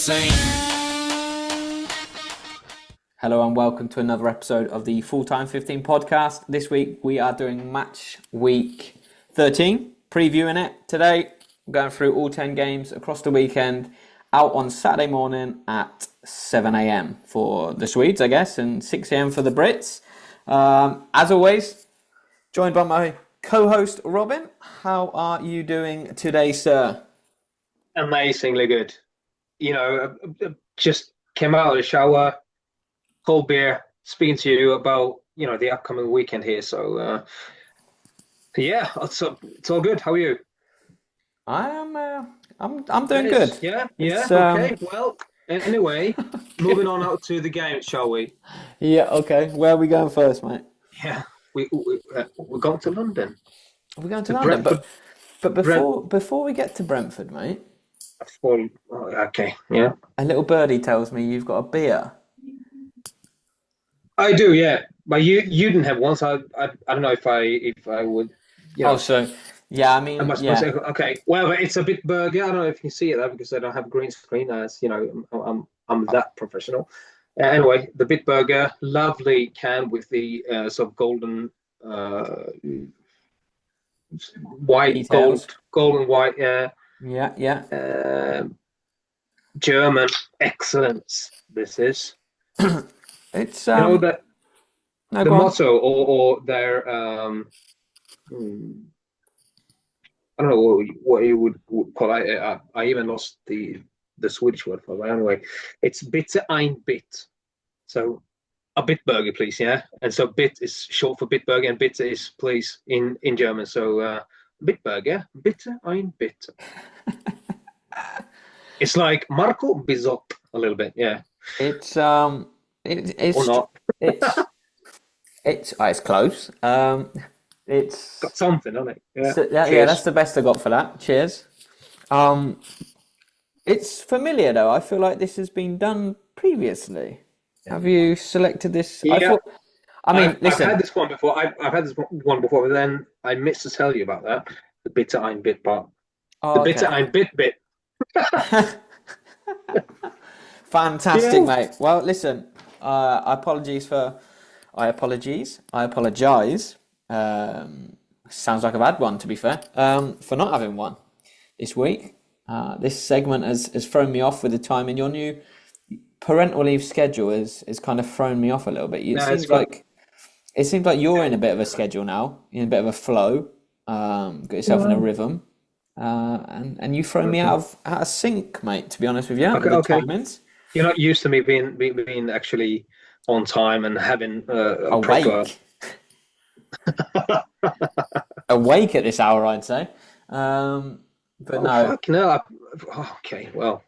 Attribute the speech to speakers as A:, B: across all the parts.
A: insane.
B: Hello and welcome to another episode of the FullTime15 Podcast. This week we are doing match week 13, previewing it. Today we're going through all 10 games across the weekend, out on Saturday morning at 7 a.m. for the Swedes, I guess, and 6 a.m. for the Brits. As always, joined by my co-host Robin. How are you doing today, sir?
C: Amazingly good. You know, just came out of the shower, cold beer, speaking to you about, you know, the upcoming weekend here. So, yeah, it's all good. How are you?
B: I'm doing good.
C: Yeah.
B: It's,
C: Okay. Well, anyway, moving on out to the game, shall we?
B: Yeah. Okay. Where are we going first, mate?
C: Yeah, we're going to London.
B: We're going to London, but before we get to Brentford, mate.
C: Okay. Yeah.
B: A little birdie tells me you've got a beer.
C: I do, yeah. But you didn't have one, so I don't know if I would. You know,
B: Oh, so yeah, I mean, yeah.
C: Okay. Well, it's a bit burger. I don't know if you can see it there because I don't have a green screen. As you know, I'm that professional. Anyway, the Bitburger, lovely can with the sort of golden, white,
B: Details.
C: golden white.
B: Yeah.
C: German excellence. This is.
B: It's
C: You know that
B: no,
C: the
B: go on.
C: motto or their I don't know what you would call it. I even lost the Swedish word for it. But anyway, it's bitte ein Bit. So a Bitburger, please, yeah. And so bit is short for Bitburger, and bitte is please in German. So Bitburger, bitte ein Bit. It's like Marco Bizot a little bit, yeah.
B: It's
C: Or not.
B: it's close. It's
C: Got something on it. Yeah.
B: so, yeah, that's the best I got for that. Cheers. It's familiar though. I feel like this has been done previously. Have you selected this?
C: Yeah.
B: Listen.
C: I've had this one before. I've had this one before, but then I missed to tell you about that. The bitte ein Bit part.
B: Oh,
C: The bitte
B: okay.
C: ein Bit.
B: Fantastic,
C: Yeah.
B: mate. Well, listen, I apologize. Sounds like I've had one, to be fair, for not having one this week. This segment has thrown me off with the time, and your new parental leave schedule has kind of thrown me off a little bit. It seems like you're in a bit of a schedule now, in a bit of a flow. Got yourself in a rhythm. And you throw me out of sync, mate, to be honest with you.
C: Okay,
B: the
C: okay.
B: timings.
C: You're not used to me being actually on time and having a proper.
B: Awake at this hour, I'd say. But no,
C: Fuck no. Okay, well,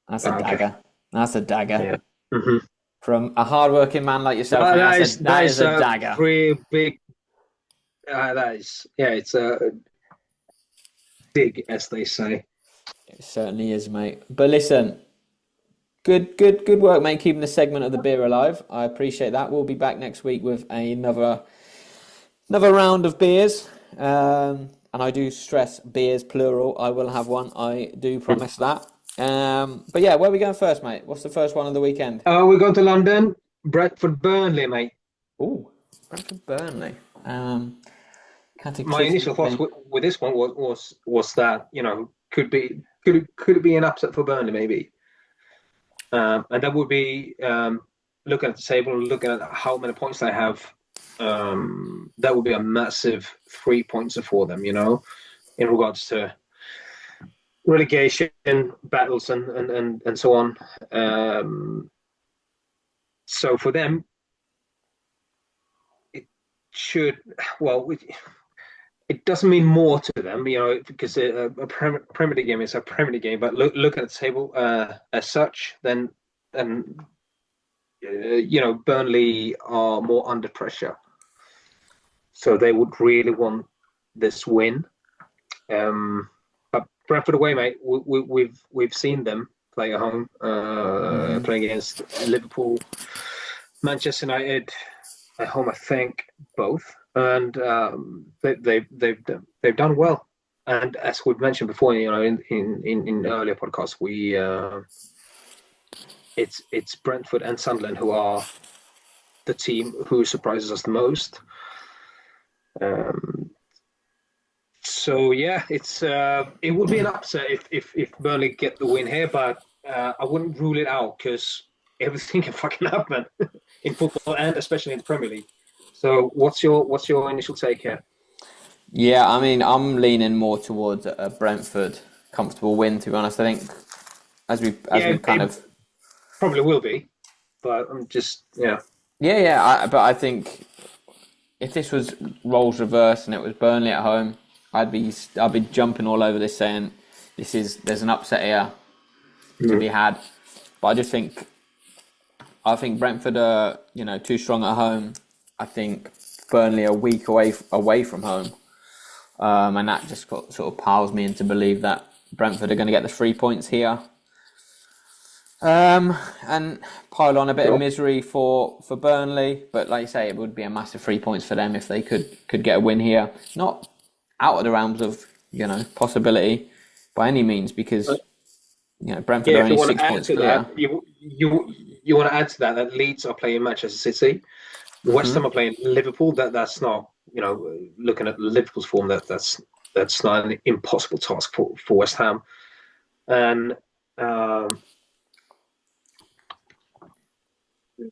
B: that's a
C: okay.
B: dagger. That's a dagger.
C: Yeah. Mm-hmm.
B: From a hard-working man like yourself. Mate, that is a dagger.
C: Pretty big. That is, yeah. It's a dig, as they say.
B: It certainly is, mate. But listen, good work, mate, keeping the segment of the beer alive. I appreciate that. We'll be back next week with another round of beers. And I do stress beers plural. I will have one. I do promise that. But yeah, where are we going first, mate? What's the first one of the weekend?
C: We're going to London, Bradford, Burnley, mate.
B: Oh, Bradford, Burnley.
C: My initial thoughts with this one was that, you know, could it be an upset for Burnley maybe, and that would be looking at the table, looking at how many points they have. That would be a massive 3 points for them, you know, in regards to relegation battles and so on. So for them, it should it doesn't mean more to them, you know, because a Premier League game is a Premier League game. But look at the table as such, then you know, Burnley are more under pressure, so they would really want this win. But Bradford away, mate, we've seen them play at home, playing against Liverpool, Manchester United at home, I think both. And they've done well. And as we've mentioned before, you know, in earlier podcasts, it's Brentford and Sunderland who are the team who surprises us the most. So yeah, it would be an upset if Burnley get the win here, but I wouldn't rule it out because everything can fucking happen in football and especially in the Premier League. So what's your initial take here?
B: Yeah, I mean, I'm leaning more towards a Brentford comfortable win. To be honest, I think as we kind of
C: probably will be, but I'm just
B: but I think if this was roles reversed and it was Burnley at home, I'd be jumping all over this saying there's an upset here to be had. But I think Brentford are too strong at home. I think Burnley are weak away from home, and that just sort of piles me into believe that Brentford are going to get the 3 points here. And pile on a bit of misery for Burnley, but like you say, it would be a massive 3 points for them if they could get a win here. Not out of the realms of possibility by any means, because Brentford are only 6 points clear.
C: You want to add to that Leeds are playing Manchester City, West Ham are playing Liverpool. That's not looking at Liverpool's form, that's not an impossible task for West Ham. And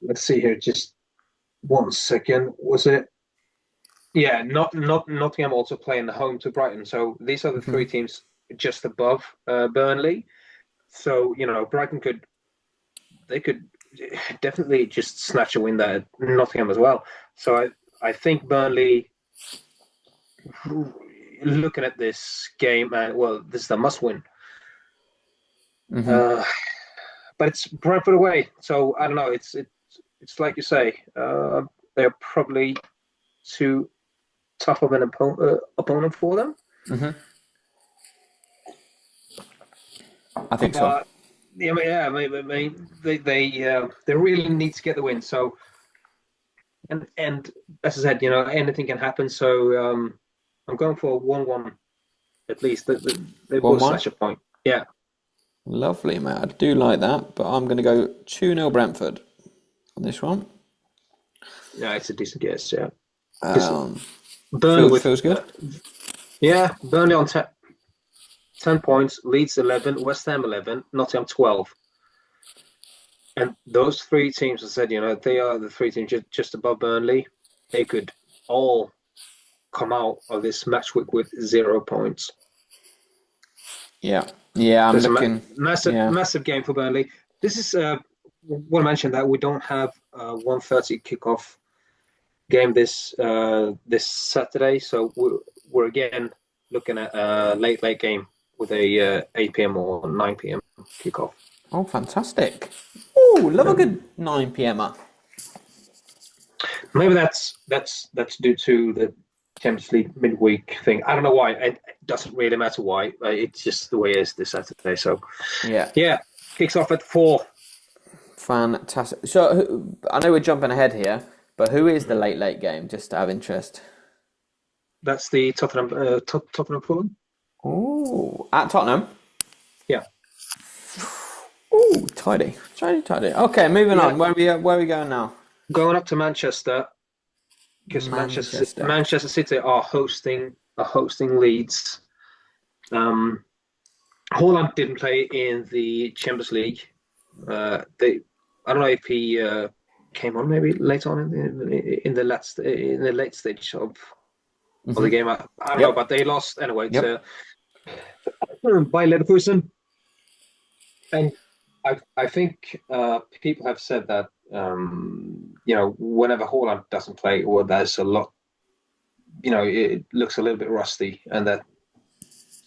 C: let's see here, just 1 second. Was it? Yeah, Nottingham also playing home to Brighton. So these are the three teams just above Burnley. So Brighton could definitely just snatch a win there at Nottingham as well. So I think Burnley, looking at this game, this is a must win. But it's Brentford away, so I don't know. It's like you say, they're probably too tough of an opponent for them.
B: I think so.
C: They really need to get the win. So, and as I said, anything can happen. So I'm going for a 1-1 at least. They will snatch a point. Yeah.
B: Lovely, mate. I do like that, but I'm going to go 2-0 Brentford on this one.
C: Yeah, it's a decent guess. Yeah.
B: Burnley feels good.
C: Yeah, Burnley on 10 points, Leeds 11, West Ham 11, Nottingham 12. And those three teams, I said, they are the three teams just above Burnley. They could all come out of this match week with 0 points.
B: Yeah, I'm looking.
C: Massive game for Burnley. This is want to mention that we don't have a 1:30 kickoff game this Saturday, so we're again looking at a late game with a 8 p.m. or 9 p.m. kickoff.
B: Oh, fantastic! Oh, love a good 9 p.m.
C: Maybe that's due to the Champions League midweek thing. I don't know why. It doesn't really matter why. It's just the way it is this Saturday. So yeah, kicks off at 4.
B: Fantastic. So I know we're jumping ahead here, but who is the late game? Just out of interest.
C: That's the Tottenham Fulham.
B: Oh, at Tottenham.
C: Yeah.
B: Oh, tidy. Okay, moving on. Where are we going now?
C: Going up to Manchester. Because Manchester City are hosting Leeds. Haaland didn't play in the Champions League. I don't know if he came on maybe later on in the late stage of the game. I don't know, but they lost anyway to by Leverkusen. And I think people have said that. Whenever Haaland doesn't play, or there's a lot, it looks a little bit rusty, and that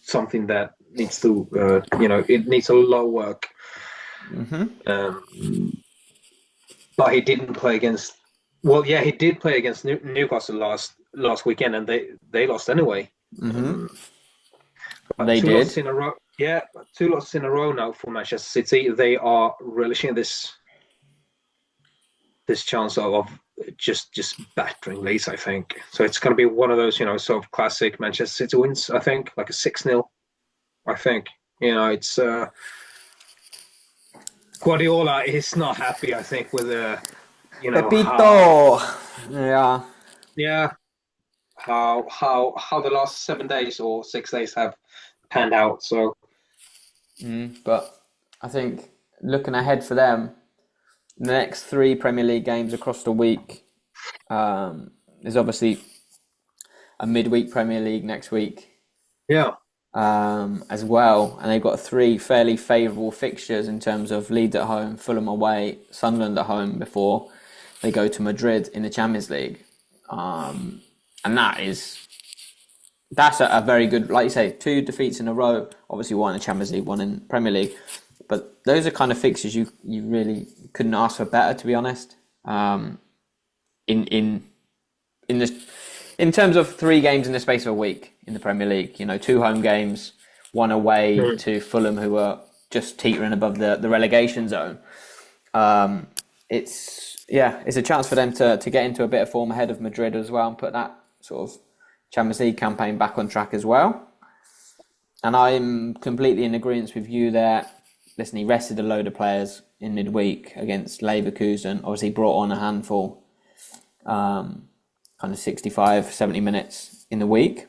C: something that needs to, it needs a lot of work. But he didn't play against. Well, yeah, he did play against Newcastle last weekend, and they lost anyway.
B: They did.
C: Losses in a row. Yeah, 2 losses in a row now for Manchester City. They are relishing this chance of just battering Leeds, I think. So it's going to be one of those, sort of classic Manchester City wins, I think, like a 6-0, I think. It's... Guardiola is not happy, I think, with
B: Pepito.
C: Yeah, how the last 7 days or 6 days have panned out. So
B: But I think looking ahead for them, the next 3 Premier League games across the week, there's obviously a midweek Premier League next week.
C: yeah,
B: As well, and they've got 3 fairly favourable fixtures in terms of Leeds at home, Fulham away, Sunderland at home before they go to Madrid in the Champions League, and that's a very good, like you say, 2 defeats in a row. Obviously, 1 in Champions League, 1 in Premier League, but those are kind of fixtures you really couldn't ask for better, to be honest. In terms of 3 games in the space of a week in the Premier League, 2 home games, 1 away to Fulham, who are just teetering above the relegation zone. It's a chance for them to get into a bit of form ahead of Madrid as well and put that sort of Champions League campaign back on track as well. And I'm completely in agreement with you there. Listen, he rested a load of players in midweek against Leverkusen. Obviously brought on a handful, kind of 65, 70 minutes in the week.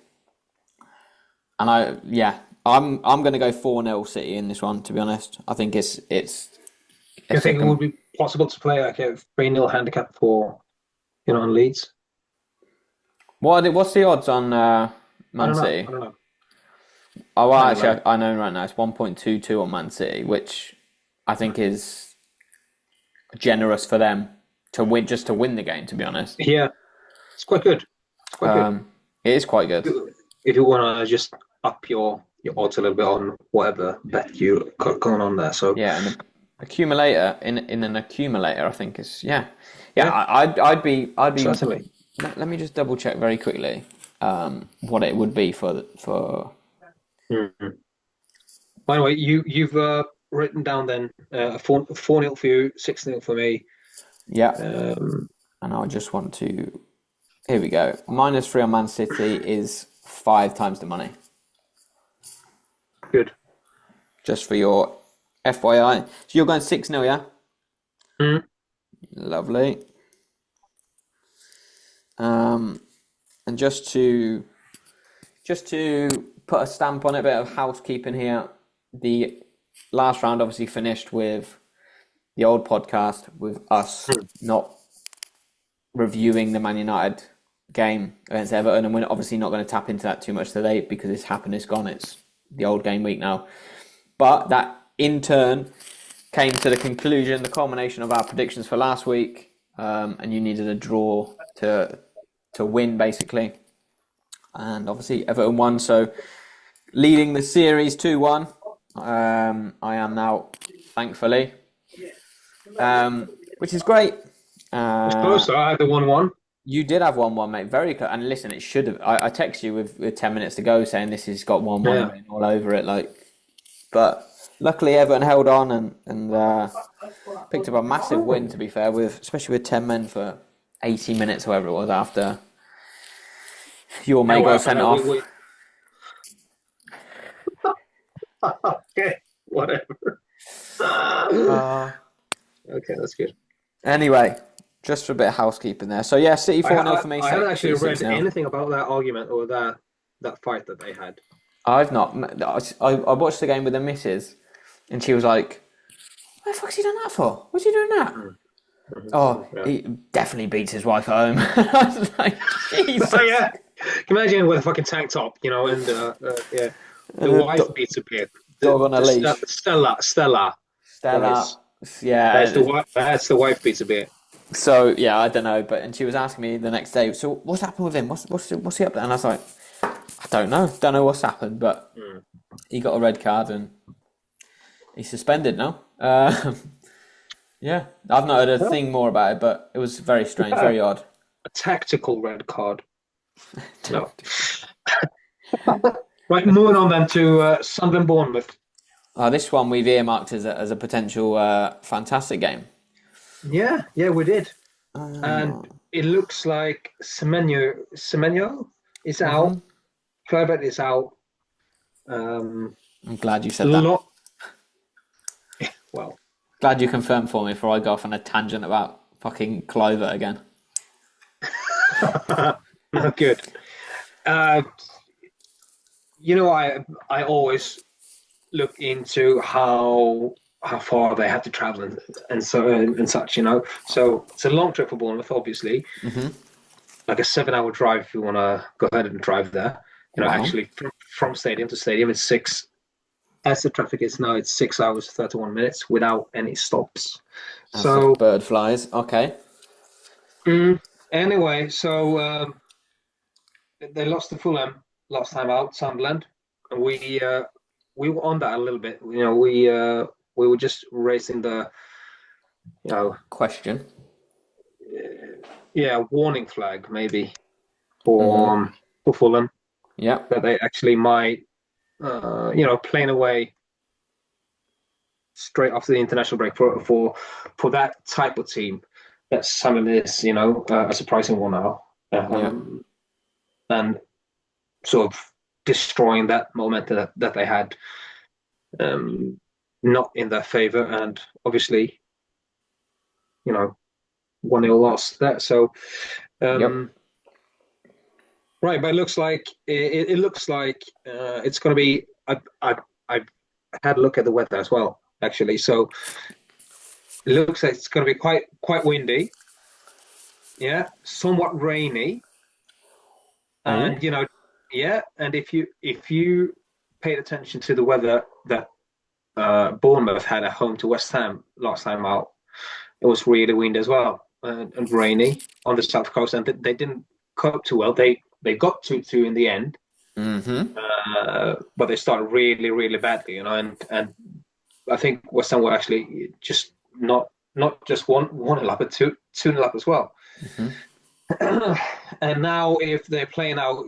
B: And I'm going to go 4-0 City in this one, to be honest. I think it's
C: I think it would be possible to play like a 3-0 handicap for, on Leeds.
B: What's the odds on Man City?
C: I don't know.
B: Oh, well, actually, I know right now it's 1.22 on Man City, which I think is generous for them to win the game, to be honest.
C: Yeah, it's quite good.
B: It is quite good.
C: If you want to just up your odds a little bit on whatever bet you got going on there. So
B: yeah, and the accumulator in an accumulator, I think is I'd be
C: certainly.
B: Let me just double check very quickly what it would be for.
C: Mm-hmm. By the way, you've written down then 4-0 for you, 6-0 for me.
B: Yeah, and I just want to. Here we go. -3 on Man City is 5 times the money.
C: Good.
B: Just for your FYI. So you're going 6-0, yeah?
C: Mm.
B: Lovely. And just to put a stamp on it, a bit of housekeeping here. The last round obviously finished with the old podcast with us not reviewing the Man United game against Everton, and we're obviously not going to tap into that too much today because it's happened, it's gone, it's the old game week now. But that in turn came to the conclusion, the culmination of our predictions for last week, and you needed a draw to win basically, and obviously Everton won, so leading the series 2-1. I am now, thankfully, which is great.
C: It's close. I had the 1-1.
B: You did have 1-1, mate. Very close. And listen, it should have. I texted you with 10 minutes to go, saying this has got 1-1 all over it. But luckily Everton held on and picked up a massive win. To be fair, especially with 10 men for 80 minutes, however it was after your mate got sent off.
C: Okay, whatever. Okay, that's good.
B: Anyway, just for a bit of housekeeping there. So yeah, City 4-0 for me.
C: I haven't actually read
B: 6-0.
C: anything about that argument or that fight that they had.
B: I've not. I watched the game with the missus, and she was like, "What the fuck's he done that for? What's he doing that?" Mm-hmm. Oh, yeah. He definitely beats his wife at home. I was like, Jesus.
C: So, yeah. Can you imagine with a fucking tank top, and the wife beats a bit.
B: Dog on a leash.
C: Stella.
B: Yeah.
C: That's the wife beats a bit.
B: So yeah, I don't know, and she was asking me the next day, so what's happened with him? What's he up there? And I was like, I don't know what's happened, but he got a red card and he's suspended now. Yeah, I've not heard a thing more about it, but it was very strange, very odd.
C: A tactical red card. No. Right, moving on then to Sunderland Bournemouth.
B: This one we've earmarked as a potential fantastic game.
C: Yeah, we did. And it looks like Semenyo is out. Kluivert is out.
B: I'm glad you said that.
C: Well,
B: Glad you confirmed for me before I go off on a tangent about fucking Clover again.
C: Not good. I always look into how far they had to travel and such. So it's a long trip for Bournemouth, obviously.
B: Mm-hmm.
C: Like a 7-hour drive if you want to go ahead and drive there.
B: Wow.
C: Actually from stadium to stadium, it's 6. As the traffic is now, it's 6 hours 31 minutes without any stops. So
B: bird flies. Okay.
C: Anyway, so they lost to Fulham last time out, Sunderland, and we were on that a little bit. We were just raising the
B: question.
C: Warning flag maybe for Fulham.
B: Yeah,
C: that they actually might, playing away straight after the international break for that type of team. That Sunderland is, a surprising one now, and sort of destroying that momentum that they had, not in their favour, and obviously, 1-0 loss there. So, right, but it looks like it's going to be. I've had a look at the weather as well, actually. So it looks like it's going to be quite windy. Yeah, somewhat rainy, and and if you paid attention to the weather that Bournemouth had at home to West Ham last time out, it was really windy as well and rainy on the south coast, and they didn't cope too well. They got 2-2 in the end, but they started really, really badly, and I think West Ham were actually just not just 1-0 up, but 2-0 up as well. And now if they're playing out,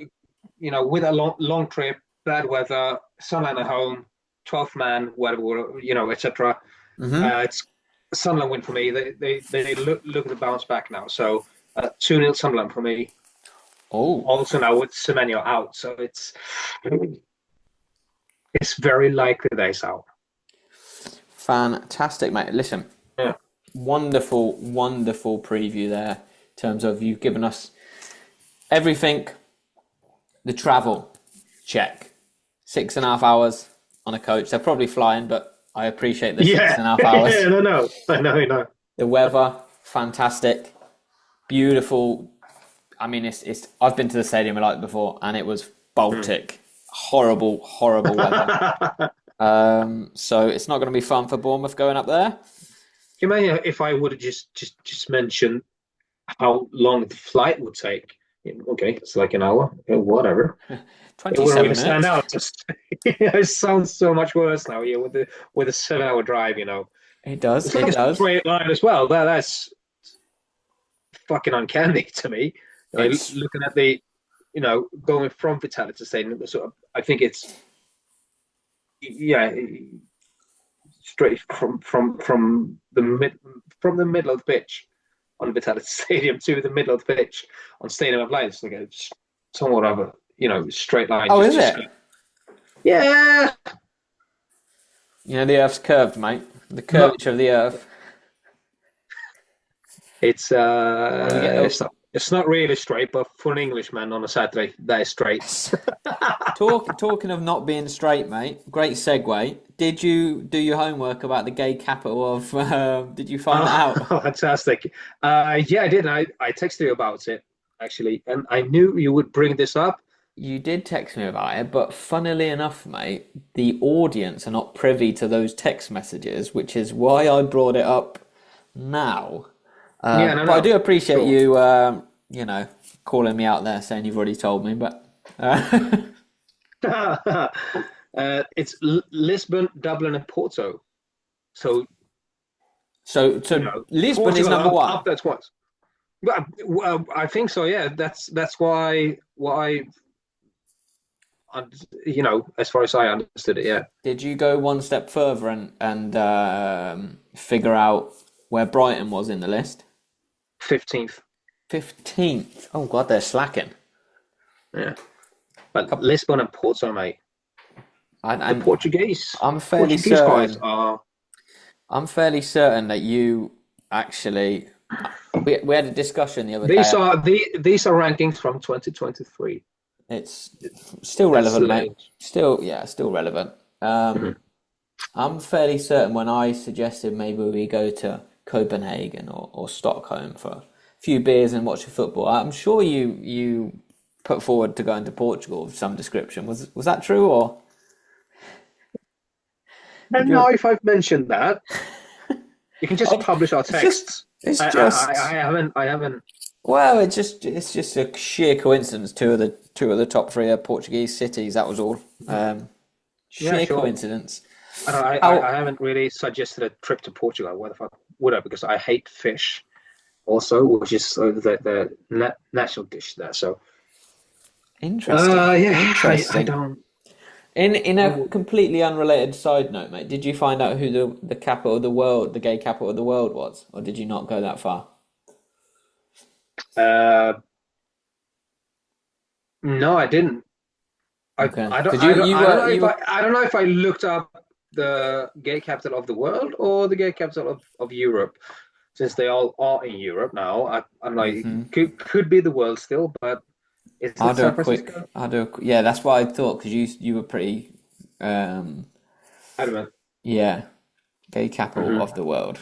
C: with a long trip, bad weather, Sunderland at home, 12th man, whatever, etc. It's Sunderland win for me. They look to bounce back now. So 2-0 Sunderland for me.
B: Oh,
C: also now with Semenyo out, so it's very likely that he's out.
B: Fantastic, mate. Listen, wonderful preview there in terms of you've given us everything. The travel, check. 6.5 hours on a coach. They're probably flying, but I appreciate the 6.5 hours.
C: Yeah, I know.
B: The weather, fantastic, beautiful. I mean, it's. I've been to the stadium like before, and it was Baltic. Horrible weather. So it's not going to be fun for Bournemouth going up there.
C: You imagine if I would have just mentioned how long the flight would take. Okay, it's like an hour, whatever.
B: 27 minutes.
C: Stand out. It sounds so much worse now. Yeah, with a 7-hour drive.
B: It does.
C: It's like a straight line as well. That's fucking uncanny to me. Looking at the, going from Vitality Stadium, so I think it's, straight from the middle of the pitch on Vitality Stadium to the middle of the pitch on Stadium of Light. It's like a somewhat of a straight line.
B: Oh, is it?
C: Yeah.
B: The Earth's curved, mate. The curvature of the Earth.
C: It's not really straight, but for an Englishman on a Saturday, that is straight.
B: Talking of not being straight, mate, great segue. Did you do your homework about the gay capital of... did you find that out?
C: Oh, fantastic. Yeah, I did. I texted you about it, actually, and I knew you would bring this up.
B: You did text me about it, but funnily enough, mate, the audience are not privy to those text messages, which is why I brought it up now. But I do appreciate you, calling me out there, saying you've already told me. But
C: it's Lisbon, Dublin, and Porto. So
B: Lisbon is number one.
C: Up that's once. Well, I think so. Yeah, that's why. As far as I understood it, yeah.
B: Did you go one step further and figure out where Brighton was in the list?
C: 15th.
B: 15th. Oh God, they're slacking.
C: Yeah, but Lisbon and Porto, mate. The Portuguese.
B: I'm fairly
C: Portuguese
B: certain.
C: guys are
B: I'm fairly certain that you actually. We had a discussion the other day.
C: These are rankings from 2023.
B: It's still
C: That's
B: relevant,
C: still
B: mate.
C: age.
B: Still relevant.
C: Mhm.
B: I'm fairly certain when I suggested maybe we go to Copenhagen or Stockholm for a few beers and watch the football. I'm sure you put forward to going to Portugal of some description. Was that true or
C: I
B: did
C: don't know
B: you?
C: if I've mentioned that. You can just
B: Oh,
C: publish our
B: it's just
C: texts.
B: it's
C: I
B: just
C: haven't. I haven't.
B: well, it's just a sheer coincidence. Two of the top three are Portuguese cities. That was all.
C: Yeah,
B: Sheer
C: sure.
B: coincidence.
C: I, don't know, I
B: How
C: haven't really suggested a trip to Portugal. What the fuck would I? Because I hate fish, also, which is the national dish there. So,
B: interesting.
C: yeah, I
B: Interesting.
C: don't.
B: In
C: I
B: a
C: would.
B: completely unrelated side note, mate, did you find out who the capital of the world, the gay capital of the world was, or did you not go that far?
C: Uh, no, I didn't.
B: Okay,
C: I don't
B: because
C: I
B: you
C: don't
B: you
C: I don't
B: were
C: know
B: you
C: if
B: were
C: I don't know if I looked up the gay capital of the world or the gay capital of Europe, since they all are in Europe now. I don't know. It
B: hmm
C: could be the world still, but is
B: I'll
C: it
B: do a
C: San
B: quick.
C: Francisco?
B: Yeah, that's what I thought because you were pretty. Um,
C: I don't know.
B: yeah, gay capital
C: Hmm.
B: of the world.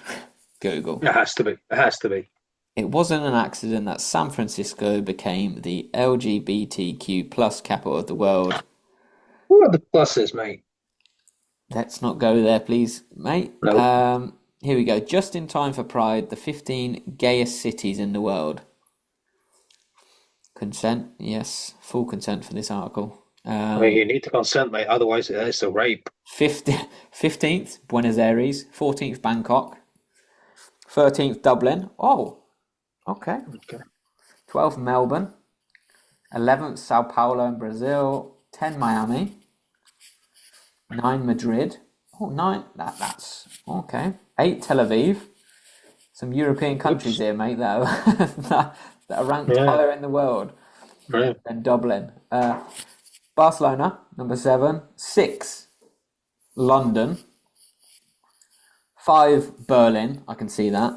B: Google.
C: It has to be. It has to be.
B: It wasn't an accident that San Francisco became the LGBTQ plus capital of the world.
C: What are the pluses, mate?
B: Let's not go there, please, mate.
C: No.
B: Here we go. Just in time for Pride, the 15 gayest cities in the world. Consent, yes, full consent for this article.
C: I mean, you need to consent, mate. Otherwise, it's a rape.
B: 15th, Buenos Aires. 14th, Bangkok. 13th, Dublin. Oh, okay.
C: Okay.
B: 12th, Melbourne. 11th, Sao Paulo in Brazil. 10, Miami. 9, Madrid. Oh, 9. That's okay. 8, Tel Aviv. Some European countries
C: Oops.
B: here, mate, that that are ranked
C: Yeah.
B: higher in the world
C: Right.
B: than Dublin. Barcelona, number 7. 6, London. 5, Berlin. I can see that.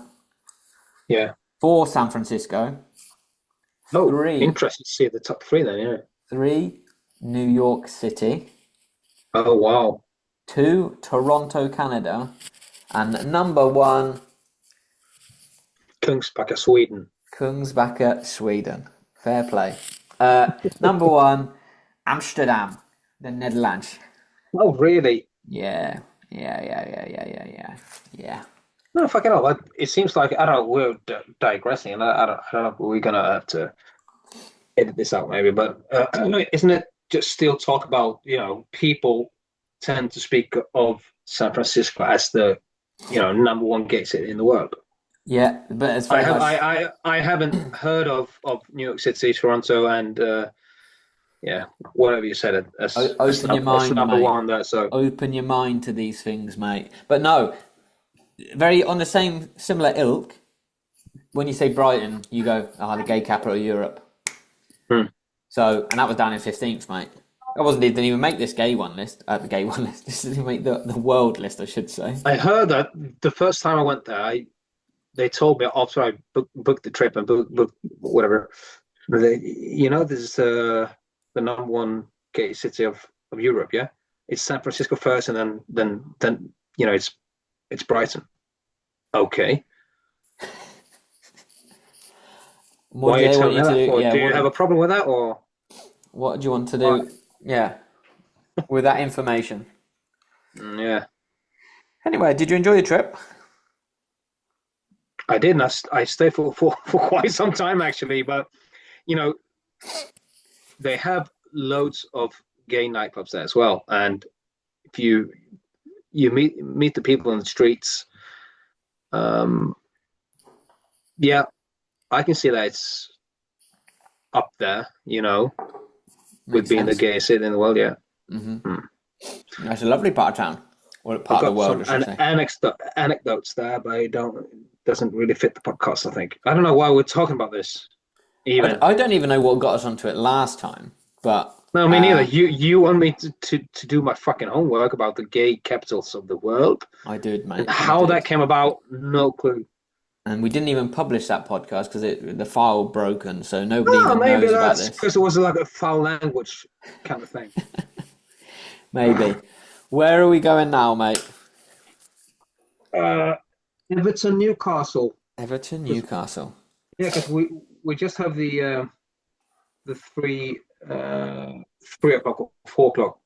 C: Yeah.
B: 4, San Francisco.
C: Oh,
B: 3,
C: interesting to see the top three then. Yeah.
B: 3, New York City.
C: Oh wow.
B: 2, Toronto, Canada. And number 1,
C: Kungsbacka, Sweden.
B: Kungsbacka, Sweden. Fair play. Number 1, Amsterdam, the Netherlands.
C: Oh really?
B: Yeah, yeah.
C: No, fucking hell. It seems like I don't know. We're digressing, and I don't know if we're gonna have to edit this out maybe. But isn't it just still talk about people tend to speak of San Francisco as the number one gay city in the world.
B: Yeah, but it's
C: I
B: very
C: have
B: much
C: I haven't heard of New York City, Toronto, and yeah, whatever you said it
B: open your
C: as
B: mind,
C: number
B: mate.
C: one there. So
B: Open your mind to these things, mate. But no, very on the same similar ilk. When you say Brighton, you go, the gay capital of Europe.
C: hmm.
B: So, and that was down in 15th, mate. I didn't even make this gay one list. The gay one list. This didn't make the world list, I should say.
C: I heard that the first time I went there, they told me after I booked the trip and booked whatever. This is the number one gay city of Europe. Yeah, it's San Francisco first, and then it's Brighton. Okay,
B: What
C: why
B: do
C: are you
B: they want
C: telling
B: you
C: me
B: to
C: that
B: do?
C: for?
B: Yeah,
C: Do you have a problem with that, or
B: what do you want to
C: what?
B: do? Yeah, with that information.
C: Yeah,
B: Anyway, did you enjoy the trip?
C: I did. And I stayed for quite some time actually, but you know they have loads of gay nightclubs there as well, and if you meet the people in the streets, um, yeah, I can see that it's up there, with
B: Makes
C: being the
B: sense.
C: gayest city in the world. Yeah,
B: hmm
C: Hmm.
B: It's a lovely part of town, or
C: I've
B: part of the
C: got
B: world,
C: some
B: I should say.
C: anecdotes there, but it doesn't really fit the podcast. I think I don't know why we're talking about this even.
B: I don't even know what got us onto it last time, but
C: No, me neither. You want me to do my fucking homework about the gay capitals of the world.
B: I did, mate.
C: And how that came about, no clue.
B: And we didn't even publish that podcast because the file broken, so nobody even
C: Maybe
B: knows about
C: that's
B: this.
C: because it was like a foul language kind of thing.
B: Maybe. Where are we going now, mate?
C: Everton, Newcastle.
B: Everton, Newcastle.
C: Yeah, because we just have the 3 o'clock or 4 o'clock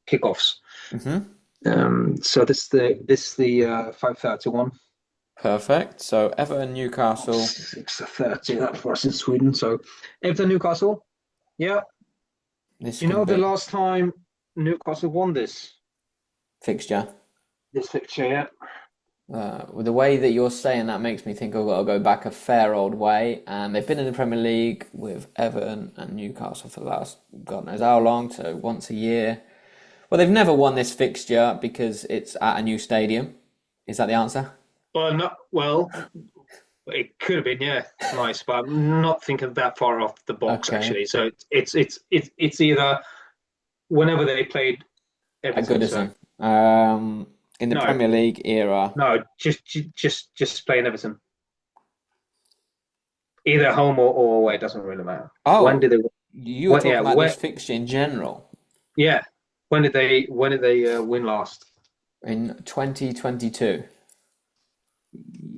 C: kickoffs. So this is the 5:31.
B: Perfect. So Everton, Newcastle.
C: 6:30 that for us in Sweden. So Everton, Newcastle. Yeah.
B: This
C: You know the last time Newcastle won this
B: fixture.
C: This fixture, yeah.
B: With the way that you're saying that makes me think I've got to go back a fair old way. And they've been in the Premier League with Everton and Newcastle for the last God knows how long, so once a year. Well, they've never won this fixture because it's at a new stadium. Is that the answer?
C: Well, it could have been, yeah, nice, but I'm not thinking that far off the box actually. So it's either whenever they played Everton.
B: At Goodison. In the Premier League era.
C: No, just playing Everton. Either home or away, it doesn't really matter.
B: Oh,
C: when did they?
B: You were talking about this fixture in general.
C: Yeah, when did they win last?
B: In 2022.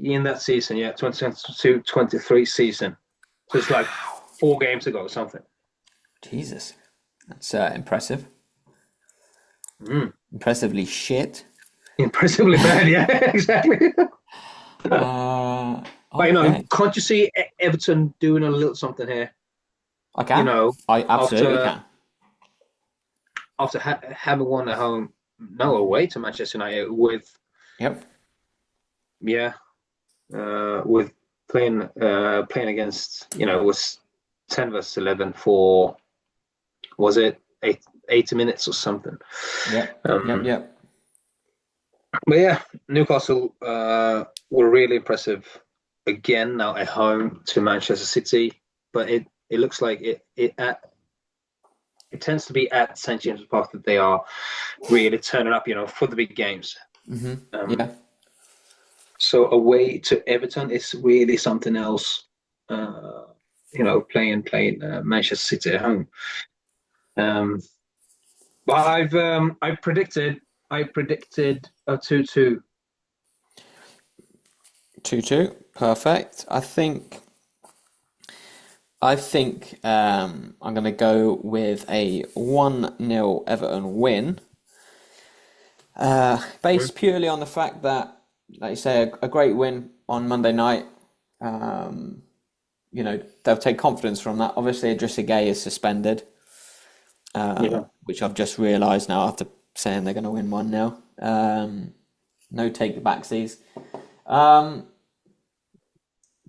C: In that season, yeah, 2022-23 season. So it's like 4 games ago or something.
B: Jesus, that's impressive. Impressively shit.
C: Impressively bad, yeah, exactly. But can't you see Everton doing a little something here?
B: I can. I absolutely can.
C: After having won at home, away to Manchester United with.
B: Yep.
C: Yeah, with playing against, it was 10 versus 11 for, was it 80 minutes or something?
B: Yeah. Yep.
C: But yeah, Newcastle were really impressive again now at home to Manchester City, but it looks like it tends to be at St James's Park that they are really turning up, for the big games.
B: Yeah.
C: So away to Everton is really something else. Playing Manchester City at home. But I predicted a 2-2.
B: 2-2, perfect. I think I'm going to go with a 1-0 Everton win, based purely on the fact that, like you say, a great win on Monday night. They'll take confidence from that. Obviously, Idrissa Gueye is suspended, which I've just realised now after saying they're going to win 1-0. No take the backsies.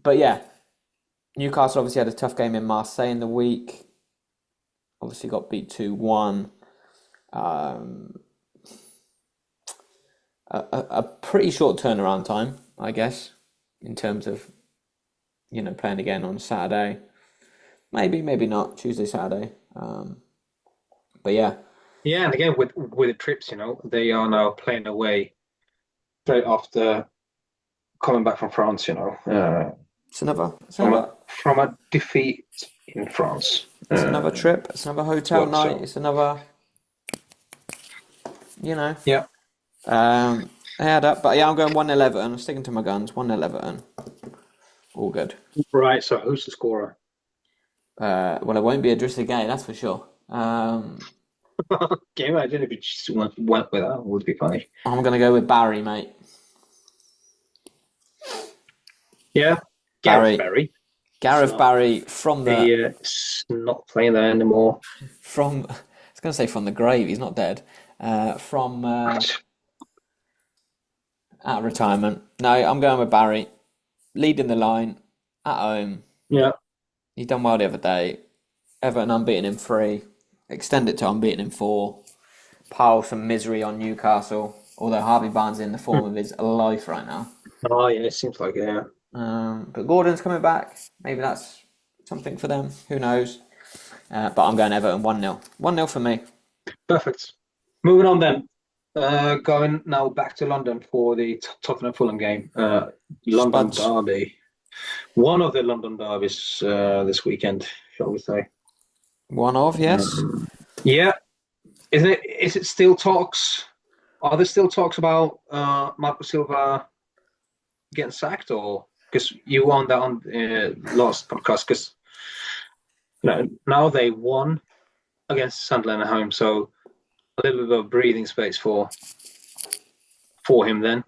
B: But yeah, Newcastle obviously had a tough game in Marseille in the week. Obviously got beat 2-1. A pretty short turnaround time, I guess, in terms of, playing again on Saturday. Maybe not, Tuesday, Saturday. But yeah.
C: Yeah, and again, with the trips, they are now playing away straight after coming back from France,
B: It's another
C: from a defeat in France.
B: It's another trip. It's another hotel night. It's another,
C: Yeah.
B: Add up. But yeah, I'm going 1-0 Everton. I'm sticking to my guns. 1-0 Everton. All good.
C: Right. So who's the scorer?
B: Well, it won't be Idrissa Gueye, that's for sure.
C: Can you imagine if it just went with that? It would be funny.
B: I'm going to go with Barry, mate.
C: Yeah. Gareth
B: Barry from the...
C: He's not playing there anymore.
B: I was going to say from the grave. He's not dead. From out of retirement. No, I'm going with Barry. Leading the line at home.
C: Yeah.
B: He done well the other day. Everton unbeaten in 3. Extend it to unbeaten in 4. Pile some misery on Newcastle. Although Harvey Barnes is in the form of his life right now.
C: Oh yeah, it seems like it, yeah.
B: But Gordon's coming back. Maybe that's something for them. Who knows? But I'm going Everton 1-0. 1-0 for me.
C: Perfect. Moving on then. Going now back to London for the Tottenham Fulham game. London
B: Spuds.
C: derby. One of the London derbies this weekend, shall we say?
B: One of, yes.
C: Yeah. Isn't it? Is it still talks? Are there still talks about Marco Silva getting sacked, or because you were on that on last podcast? Because now they won against Sunderland at home, so a little bit of breathing space for him then.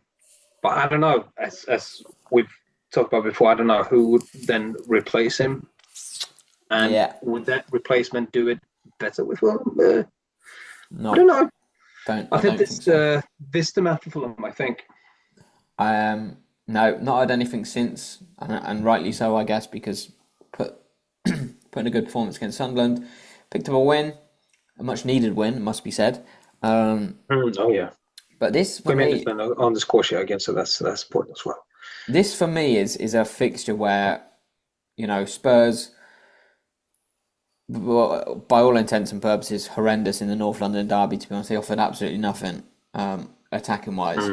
C: But I don't know. As we've talked about before, I don't know who would then replace him, and would that replacement do it better with Fulham?
B: No,
C: I don't know.
B: I think
C: this is the man for Fulham, I think.
B: No, not had anything since, and rightly so, I guess, because putting a good performance against Sunderland, picked up a win, a much needed win, it must be said.
C: Oh yeah.
B: But this for me
C: on the score sheet again, so that's important as well.
B: This for me is a fixture where, Spurs, well, by all intents and purposes, horrendous in the North London derby. To be honest, they offered absolutely nothing attacking wise.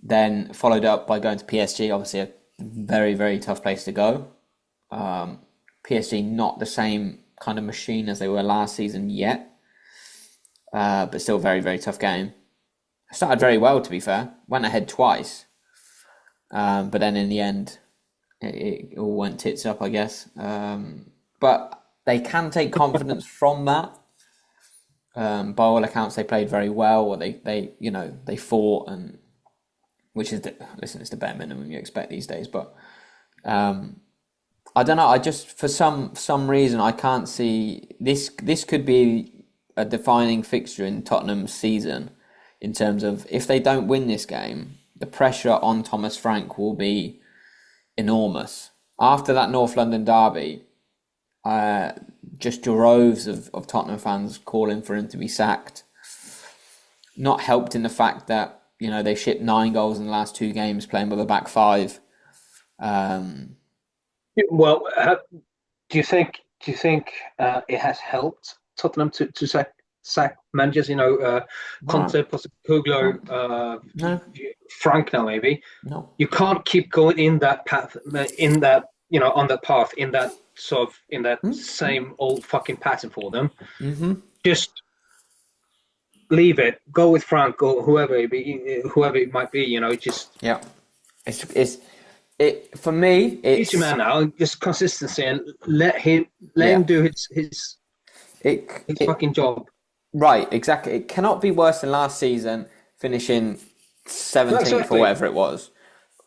B: Then followed up by going to PSG, obviously a very, very tough place to go. PSG not the same kind of machine as they were last season yet, but still very, very tough game. Started very well, to be fair. Went ahead twice, but then in the end, it all went tits up, I guess. But they can take confidence from that. By all accounts, they played very well, or they fought, and which is it's the bare minimum you expect these days. But I don't know. I just for some reason I can't see this. This could be a defining fixture in Tottenham's season in terms of if they don't win this game, the pressure on Thomas Frank will be enormous. After that North London derby, just droves of Tottenham fans calling for him to be sacked. Not helped in the fact that they shipped 9 goals in the last 2 games playing with a back 5.
C: Well, do you think it has helped Tottenham to sack managers? Conte, Postecoglou,
B: No.
C: Frank now maybe.
B: No.
C: You can't keep going in that path, on that path, in that same old fucking pattern for them.
B: Mm-hmm.
C: Just leave it. Go with Frank or whoever it might be. Just
B: It for me. It's
C: your man now. Just consistency and let him do his fucking job.
B: Right, exactly. It cannot be worse than last season, finishing 17th or whatever it was.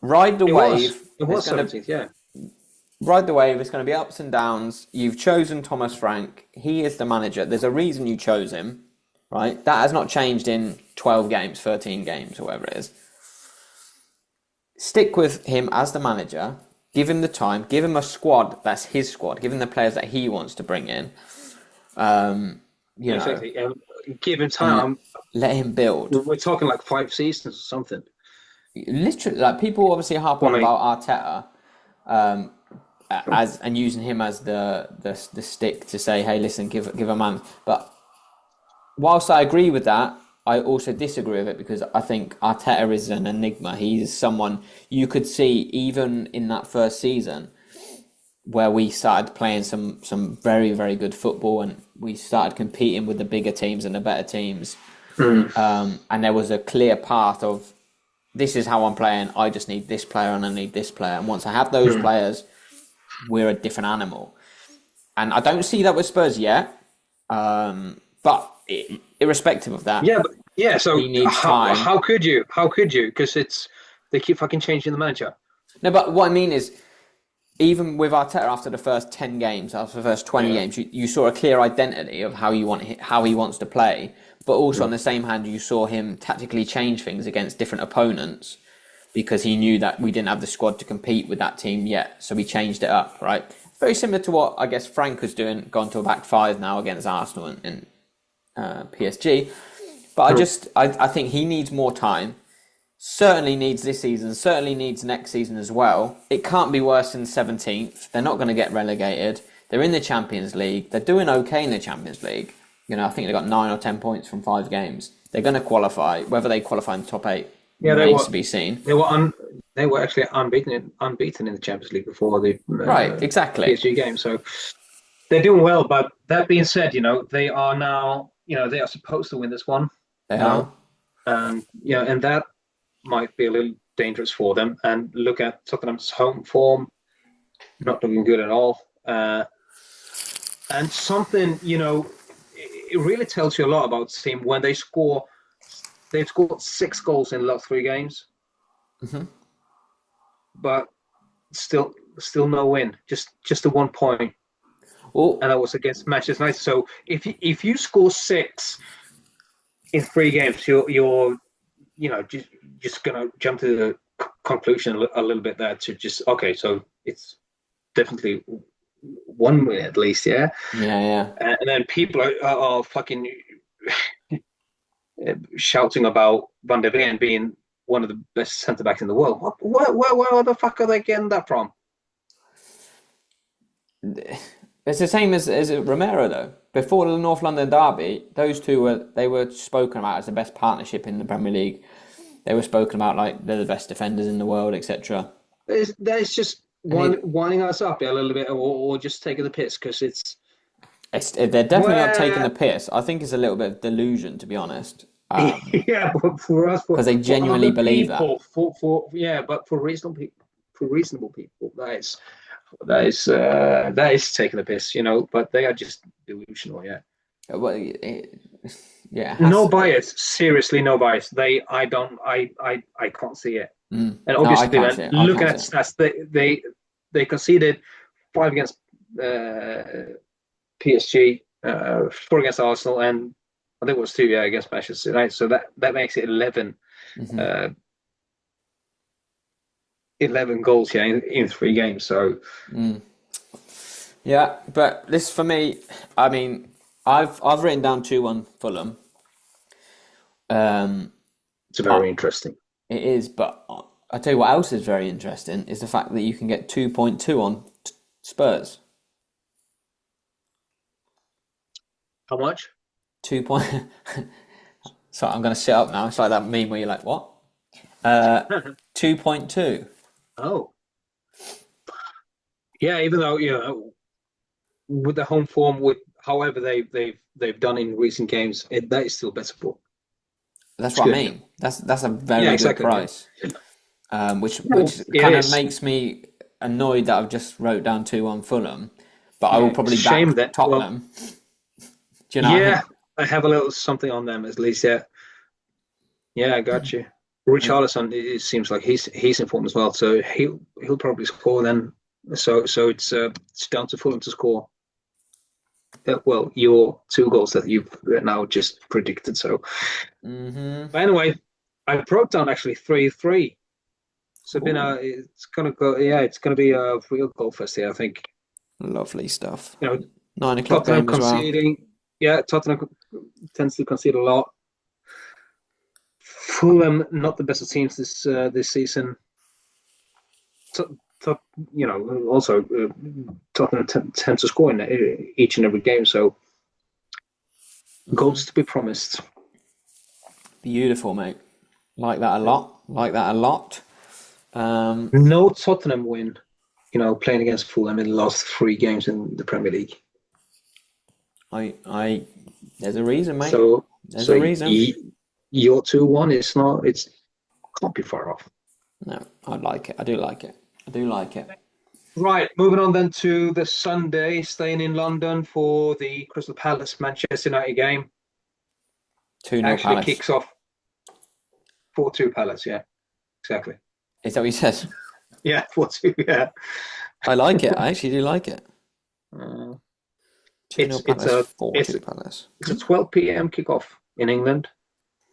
B: Ride the wave.
C: It was 17th, yeah.
B: Ride the wave. It's going to be ups and downs. You've chosen Thomas Frank. He is the manager. There's a reason you chose him, right? That has not changed in 12 games, 13 games, or whatever it is. Stick with him as the manager. Give him the time. Give him a squad that's his squad. Give him the players that he wants to bring in.
C: Exactly. Give him time.
B: Let him build.
C: We're talking like 5 seasons or something.
B: Literally, like people obviously harp on about Arteta, and using him as the stick to say, hey, listen, give a man. But whilst I agree with that, I also disagree with it because I think Arteta is an enigma. He's someone you could see even in that first season where we started playing some very, very good football and we started competing with the bigger teams and the better teams. And there was a clear path of, this is how I'm playing, I just need this player and I need this player. And once I have those players, we're a different animal. And I don't see that with Spurs yet. But irrespective of that,
C: so
B: he needs time.
C: How could you? Because they keep fucking changing the manager.
B: No, but what I mean is, even with Arteta after the first 10 games, after the first 20 games, you saw a clear identity of how he wants to play. But also on the same hand, you saw him tactically change things against different opponents because he knew that we didn't have the squad to compete with that team yet. So he changed it up, right? Very similar to what I guess Frank was doing, gone to a back 5 now against Arsenal and PSG. But I think he needs more time. Certainly needs this season, certainly needs next season as well. It can't be worse than 17th. They're not going to get relegated. They're in the Champions League. They're doing okay in the Champions League. I think they got 9 or 10 points from 5 games. They're going to qualify. Whether they qualify in the top 8 remains to be seen.
C: They were actually unbeaten in the Champions League before the
B: exactly
C: PSG game. So they're doing well. But that being said, they are now, they are supposed to win this one.
B: They are.
C: And that might be a little dangerous for them. And look at Tottenham's home form, not looking good at all. And something, it really tells you a lot about the team when they've scored 6 goals in the last 3 games.
B: Mm-hmm.
C: But still no win, just a 1 point.
B: Well,
C: and that was against Manchester United. So if you score 6 in 3 games, you're just gonna jump to the conclusion a little bit there to just so it's definitely 1 win at least, yeah. And then people are fucking shouting about Van der Ven being one of the best centre backs in the world. Where the fuck are they getting that from?
B: It's the same as Romero though. Before the North London derby, those two were spoken about as the best partnership in the Premier League. They were spoken about like they're the best defenders in the world, etc.
C: That's just winding us up a little bit, or just taking the piss because
B: they're definitely not taking the piss. I think it's a little bit of delusion, to be honest.
C: Yeah, but for us,
B: because they genuinely believe
C: that. But for reasonable people, that is taking the piss, But they are just delusional, yeah.
B: Well,
C: no bias. Seriously, no bias. I can't see it.
B: Mm.
C: And obviously, looking at stats, they conceded 5 against PSG, 4 against Arsenal, and I think it was 2 against Manchester United. So that makes it 11.
B: Mm-hmm.
C: 11 goals in 3 games. So
B: yeah, but this for me, I mean, I've written down 2-1 Fulham.
C: It's very interesting.
B: It is, but I tell you what else is very interesting is the fact that you can get 2.2 on Spurs.
C: How much?
B: 2 point. Sorry, I'm going to sit up now. It's like that meme where you're like, what? 2.2.
C: Oh. Yeah, even though, with the home form, with however they've done in recent games, that is still better for.
B: That's what I mean. That's a very good price. Which kind of makes me annoyed that I've just wrote down 2-1 Fulham, but I will probably back Tottenham. Do you know?
C: Yeah, I have a little something on them at least. Yeah, I got you. Richarlison, it seems like he's in form as well, so he'll probably score then. So it's down to Fulham to score. Well, your 2 goals that you've now just predicted. So, But anyway, I wrote down actually 3-3. So it's gonna go. Yeah, it's gonna be a real goal fest here, I think.
B: Lovely stuff.
C: 9 o'clock game as well. Yeah, Tottenham tends to concede a lot. Fulham, not the best of teams this season. Also Tottenham tend to score in each and every game, so goals to be promised.
B: Beautiful, mate. Like that a lot.
C: No Tottenham win, playing against Fulham in the last 3 games in the Premier League.
B: There's a reason, mate. There's
C: a
B: reason.
C: Your 2-1 is not. It's can't be far off.
B: No, I like it. I do like it.
C: Right, moving on then to the Sunday, staying in London for the Crystal Palace Manchester United game.
B: 2-0
C: actually
B: Palace.
C: Kicks off 4-2 Palace. Yeah, exactly.
B: Is that what you said?
C: Yeah, 4-2. Yeah,
B: I like it. I actually do like it.
C: 2-0
B: Palace, 4-2 Palace.
C: It's a 12 p.m. kickoff in England.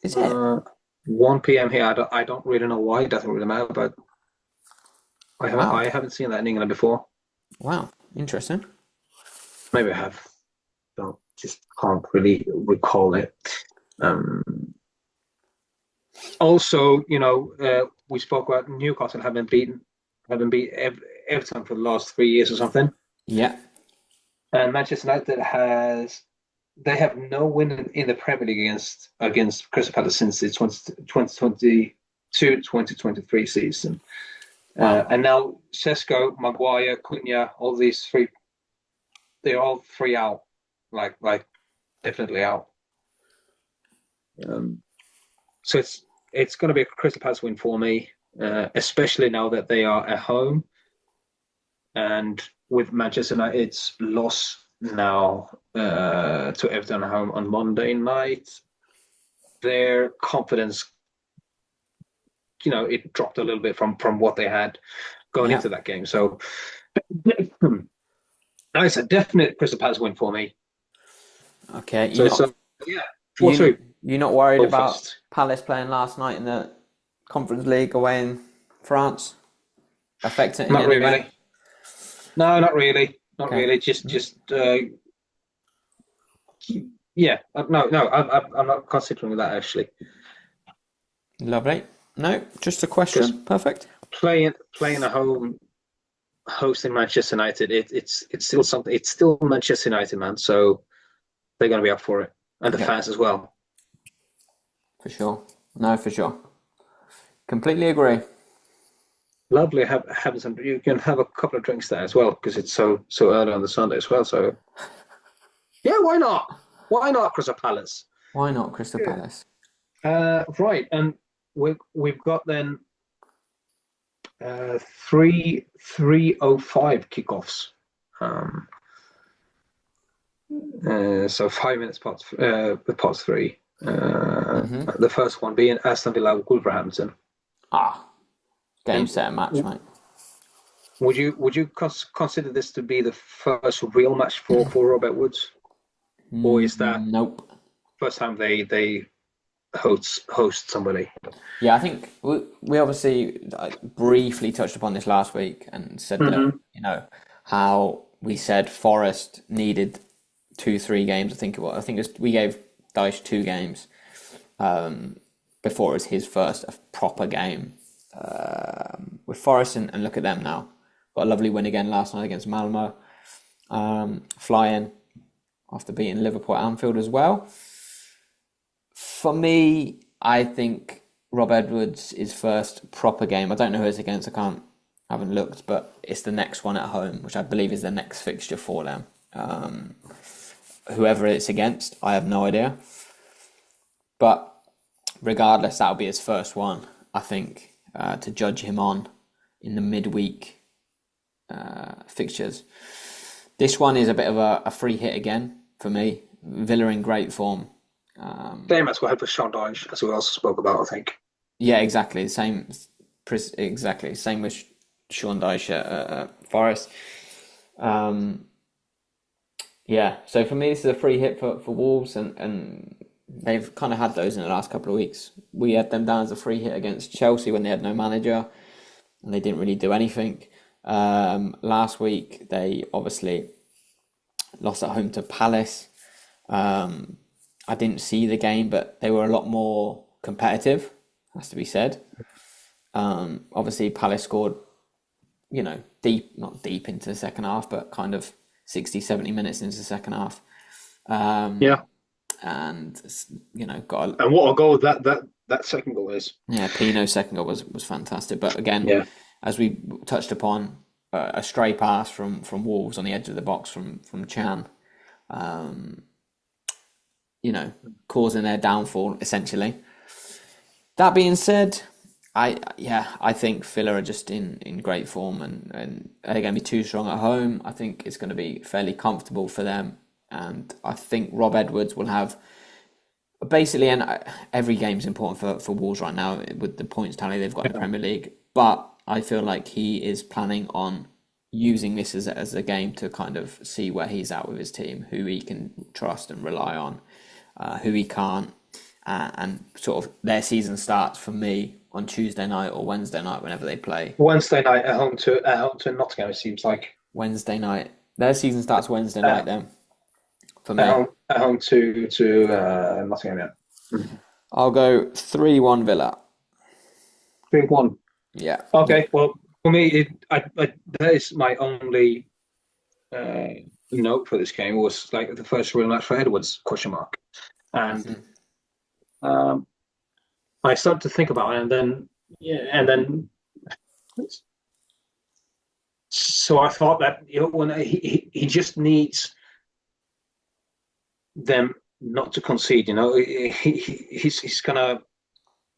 B: Is it?
C: 1 p.m. here. I don't really know why. It doesn't really matter, but I haven't seen that in England before.
B: Wow, interesting.
C: Maybe I have. Just can't really recall it. Also, we spoke about Newcastle having beat Everton for the last 3 years or something.
B: Yeah.
C: And Manchester United they have no win in the Premier League against Crystal Palace since the 2022-2023 season.
B: Wow.
C: And now Sesko, Maguire, Cunha, all these three, they're all three out, like definitely out. So it's going to be a Crystal Palace win for me, especially now that they are at home, and with Manchester United's loss now to Everton at home on Monday night, their confidence, it dropped a little bit from what they had going into that game. So it's a definite Crystal Palace win for me.
B: Okay.
C: So 4-2.
B: You're not worried
C: Go
B: about
C: first.
B: Palace playing last night in the Conference League away in France? Affecting it in
C: Not
B: any
C: really.
B: way?
C: No, not really. Not
B: Okay.
C: really. Just yeah. No. I'm not considering that actually.
B: Lovely. No, just a question. Perfect.
C: Playing at home, hosting Manchester United, it's still something. It's still Manchester United, man. So they're going to be up for it, and the fans as well.
B: For sure. No, for sure. Completely agree.
C: Lovely. Having some. You can have a couple of drinks there as well because it's so early on the Sunday as well. So yeah, why not? Why not Crystal Palace?
B: Why not Crystal Palace?
C: Right, and we've got then 3:05 kickoffs. So 5 minutes past three. The first one being Aston Villa Wolverhampton.
B: Game set match, mate.
C: Would you consider this to be the first real match for Robert Woods, or is that
B: nope?
C: First time they host somebody?
B: Yeah, I think we obviously briefly touched upon this last week and said that how we said Forest needed 2-3 games. I think we gave Dyche 2 games before it was his first proper game with Forest, and look at them now. Got a lovely win again last night against Malmo, flying after beating Liverpool at Anfield as well. For me, I think Rob Edwards' first proper game. I don't know who it's against. I haven't looked, but it's the next one at home, which I believe is the next fixture for them. Whoever it's against, I have no idea. But regardless, that'll be his first one, I think, to judge him on in the midweek fixtures. This one is a bit of a free hit again for me. Villa in great form.
C: Same as we had with Sean Dyche, as we also spoke about, I think.
B: Yeah, exactly. Same with Sean Dyche at Forest. Yeah, so for me, this is a free hit for Wolves, and they've kind of had those in the last couple of weeks. We had them down as a free hit against Chelsea when they had no manager, and they didn't really do anything. Last week, they obviously lost at home to Palace. I didn't see the game, but they were a lot more competitive, has to be said. Obviously, Palace scored, not deep into the second half, but kind of 60, 70 minutes into the second half. And, got
C: And what a goal that second goal is.
B: Yeah, Pino's second goal was fantastic. But again, as we touched upon, a stray pass from Wolves on the edge of the box from Chan. Causing their downfall, essentially. That being said, I think Villa are just in great form, and they're going to be too strong at home. I think it's going to be fairly comfortable for them, and I think Rob Edwards will have basically, and every game's important for Wolves right now with the points tally they've got in the Premier League, but I feel like he is planning on using this as a game to kind of see where he's at with his team, who he can trust and rely on, who he can't, and sort of their season starts for me on Tuesday night or Wednesday night whenever they play.
C: Wednesday night at home to Nottingham, it seems like.
B: Wednesday night. Their season starts Wednesday night then. For me.
C: At home to Nottingham, yeah.
B: I'll go 3-1 Villa.
C: 3-1.
B: Yeah.
C: Okay. Well, for me, that is my only note for this game was like the first real match for Edwards, question mark. And I started to think about it, and then so I thought that when he just needs them not to concede.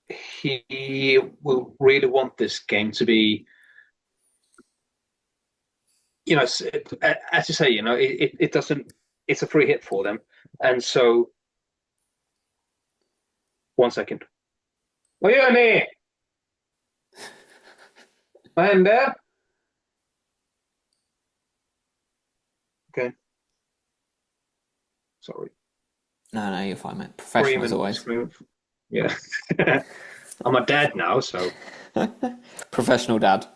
C: He will really want this game to be, as you say, it doesn't. It's a free hit for them, and so 1 second. Vad gör ni? Vad hände? Okay. Sorry.
B: No, you're fine, mate. Professional as always.
C: Yeah. I'm a dad now, so.
B: Professional dad.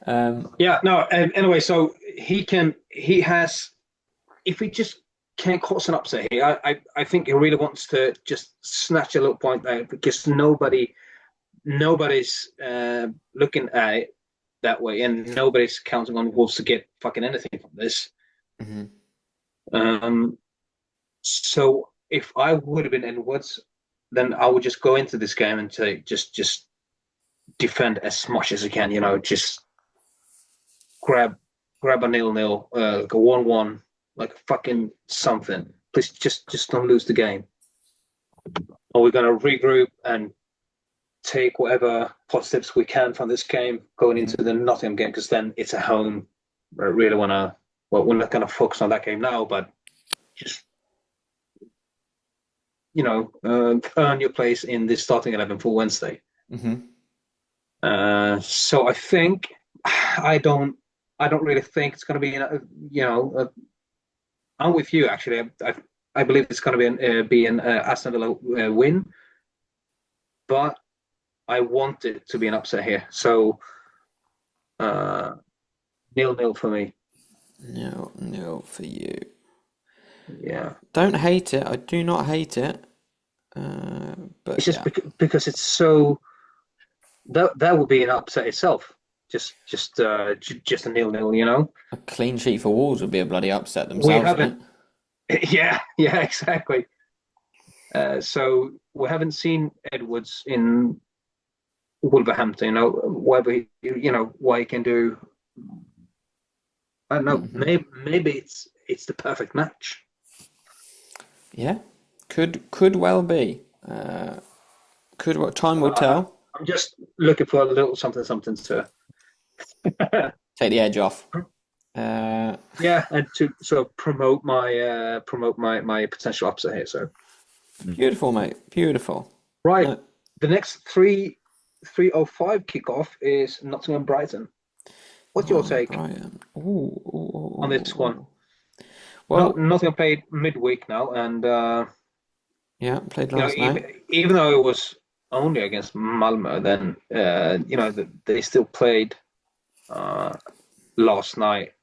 C: Yeah, no, anyway, so he has, if he just can't cause an upset here, I think he really wants to just snatch a little point there, because nobody's looking at it that way, and nobody's counting on Wolves to get fucking anything from this. So if I would have been Edwards, then I would just go into this game and say, just defend as much as you can, just grab a 0-0, like a 1-1, like fucking something. Please just don't lose the game. Or we're gonna regroup and take whatever positives we can from this game going into the Nottingham game, because then it's at home. I really wanna. Well, we're not gonna focus on that game now, but just earn your place in this starting 11 for Wednesday. So I think I don't really think it's going to be I'm with you actually. I believe it's going to be an Aston Villa win, but I want it to be an upset here. So 0-0 for me.
B: 0-0 for you.
C: Yeah.
B: Don't hate it. I do not hate it. But
C: it's just because it's so. That would be an upset itself. Just a 0-0.
B: A clean sheet for Wolves would be a bloody upset themselves.
C: We haven't. Yeah, exactly. So we haven't seen Edwards in Wolverhampton. Whether what he can do. I don't know. Maybe it's the perfect match.
B: Yeah, could well be. Time will tell.
C: I'm just looking for a little something to
B: take the edge off.
C: Yeah, and to sort of promote my potential upset here. So
B: beautiful, mate. Beautiful.
C: Right, the next 3:05 kickoff is Nottingham Brighton. What's your take on this one? Well, Nottingham played midweek now, and
B: played last night.
C: Even though it was only against Malmö, then they still played last night.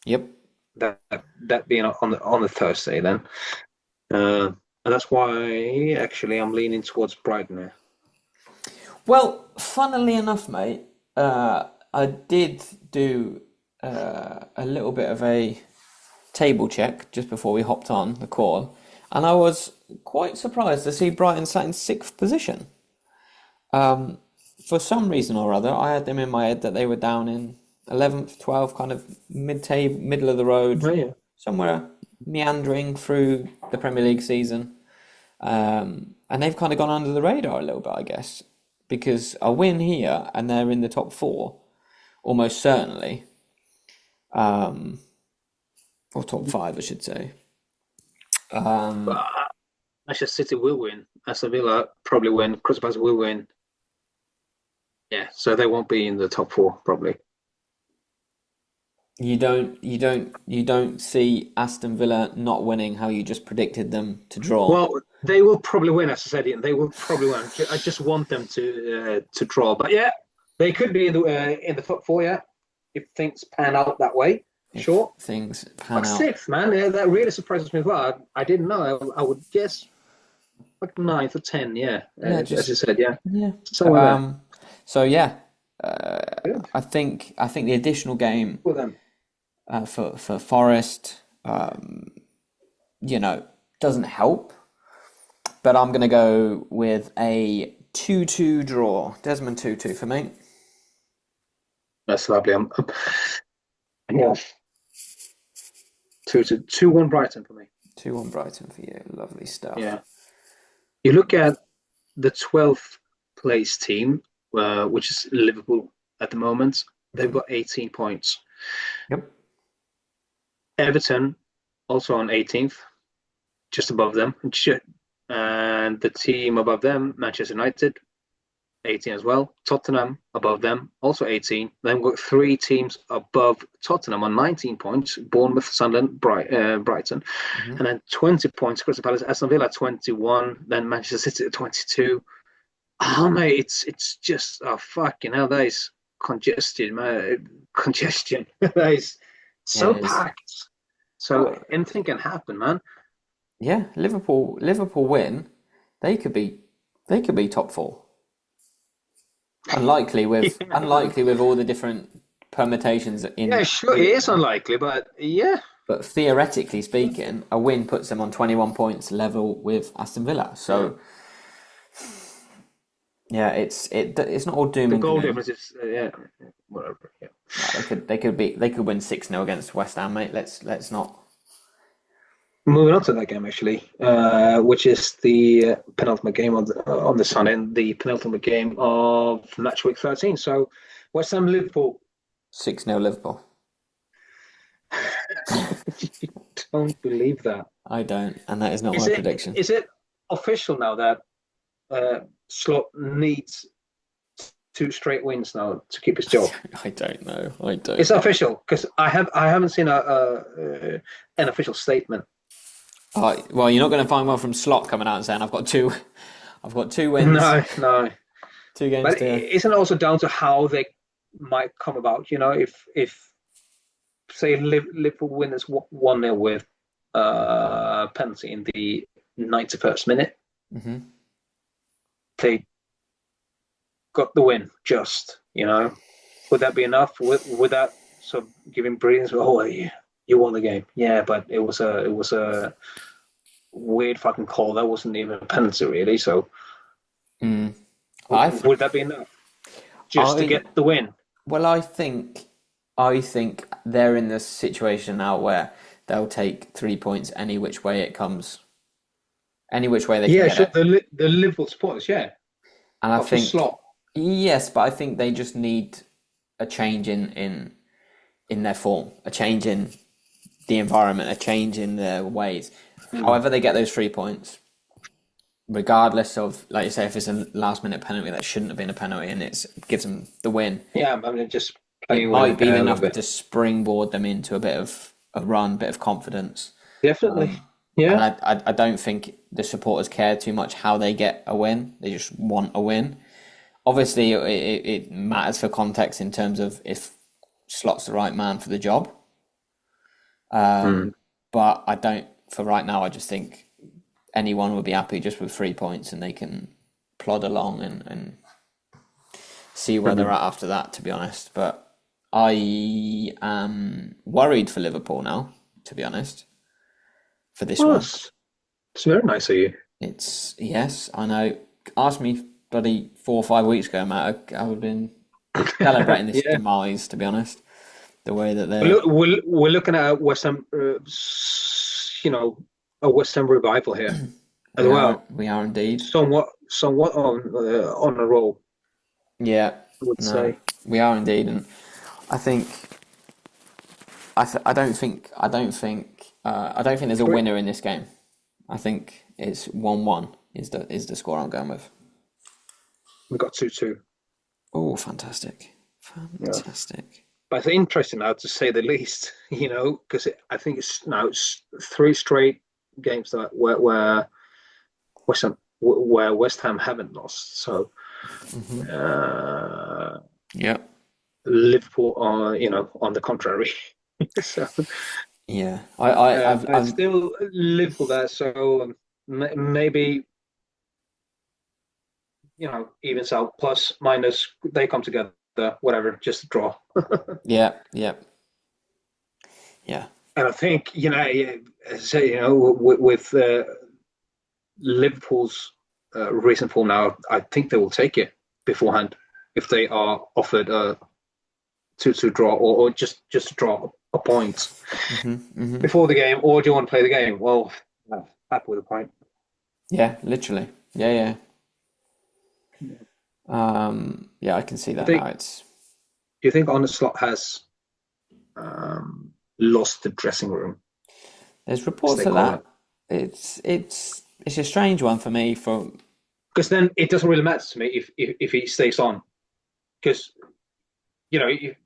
B: Yep.
C: That being on the Thursday, then, and that's why actually I'm leaning towards Brighton here.
B: Well, funnily enough, mate, I did do a little bit of a table check just before we hopped on the call, and I was quite surprised to see Brighton sat in 6th position. For some reason or other, I had them in my head that they were down in 11th, 12th, kind of middle of the road, somewhere meandering through the Premier League season. And they've kind of gone under the radar a little bit, I guess, because a win here and they're in the top 4, almost certainly. Or top 5, I should say.
C: Manchester City will win. Aston Villa probably win. Crystal Palace will win. Yeah, so they won't be in the top 4 probably.
B: You don't see Aston Villa not winning how you just predicted them to draw.
C: Well, they will probably win, as I said. They will probably win. I just want them to draw, but yeah, they could be in the top 4. Yeah, if things pan out that way. Sure.
B: Things pan out.
C: 6th, man. That really surprises me as well. I didn't know. I would guess like 9th or 10. Yeah, as you said. Yeah.
B: Yeah. So yeah, I think the additional game for Forest doesn't help. But I'm going to go with a 2-2 draw. Desmond 2-2 for me.
C: That's lovely. Yeah. 2-1 Brighton for me.
B: 2-1 Brighton for you. Lovely stuff.
C: Yeah. You look at the 12th place team, which is Liverpool at the moment. They've got 18 points.
B: Yep.
C: Everton also on 18th, just above them. And the team above them, Manchester United, 18 as well. Tottenham above them, also 18. Then we've got 3 teams above Tottenham on 19 points: Bournemouth, Sunderland, Brighton. And then 20 points, Crystal Palace, Aston Villa 21. Then Manchester City at 22. Oh mate, it's just fucking hell. That is congestion, man. Congestion. That is so packed. So anything can happen, man.
B: Yeah, Liverpool win. They could be top 4. Unlikely with all the different permutations in.
C: Yeah, sure, it is unlikely, but yeah.
B: But theoretically speaking, a win puts them on 21 points, level with Aston Villa. So yeah, it's not all doom and gloom.
C: The goal difference is whatever. Yeah.
B: They could win 6-0 against West Ham, mate. Let's not.
C: Moving on to that game, actually, which is the penultimate game on the Sunday, and the penultimate game of match week 13. So, West Ham Liverpool.
B: 6-0 Liverpool.
C: Don't believe that.
B: I don't, and that is not my prediction.
C: Is it official now that Slot needs 2 straight wins now to keep his job?
B: I don't know.
C: It's official, because I haven't seen an official statement.
B: Well, you're not going to find one from Slot coming out and saying I've got two wins.
C: No.
B: 2 games.
C: But isn't it also down to how they might come about? You know, if say Liverpool win this 1-0 with penalty in the 91st minute, they got the win. Just, would that be enough? Would that sort of give him brilliance? Oh, yeah. You won the game, yeah, but it was a weird fucking call. That wasn't even a penalty, really. So, would that be enough just to get the win?
B: Well, I think they're in this situation now where they'll take 3 points any which way it comes, any which way they can get it.
C: The Liverpool supporters, yeah,
B: and I think
C: Slot.
B: Yes, but I think they just need a change in their form, a change in the environment, a change in their ways. However they get those 3 points, regardless of, like you say, if it's a last-minute penalty that shouldn't have been a penalty and it gives them the win.
C: Yeah, I mean, just
B: it might be enough to springboard them into a bit of a run, bit of confidence.
C: Definitely, yeah.
B: And I don't think the supporters care too much how they get a win. They just want a win. Obviously, it matters for context in terms of if Slot's the right man for the job. But I don't, for right now, I just think anyone would be happy just with 3 points and they can plod along and see where they're at after that, to be honest. But I am worried for Liverpool now, to be honest, for this one.
C: It's very nice of you.
B: Yes, I know. Ask me, bloody 4 or 5 weeks ago, Matt, I would have been celebrating this demise, to be honest. The way that they're...
C: We're looking at West Ham, a West Ham revival here as well.
B: We are indeed.
C: Somewhat on a roll.
B: Yeah,
C: I would say
B: we are indeed, and I think I don't think there's a winner in this game. I think it's 1-1 is the score I'm going with.
C: We got 2-2.
B: Oh, fantastic! Fantastic.
C: Yeah. But it's interesting now, to say the least, because I think it's 3 straight games that where West Ham haven't lost. So, Liverpool are, on the contrary. So,
B: yeah,
C: I've still Liverpool there. So maybe, even so, plus minus, they come together. Whatever, just a draw.
B: Yeah.
C: And I think, with Liverpool's recent form now, I think they will take it beforehand if they are offered to draw or just draw a point before the game, or do you want to play the game? Well, happy with a point.
B: Yeah, literally. Yeah. Yeah, I can see that now.
C: Do you think Arne Slot has lost the dressing room?
B: There's reports of that. It's a strange one for me,
C: because then it doesn't really matter to me if he stays on, because if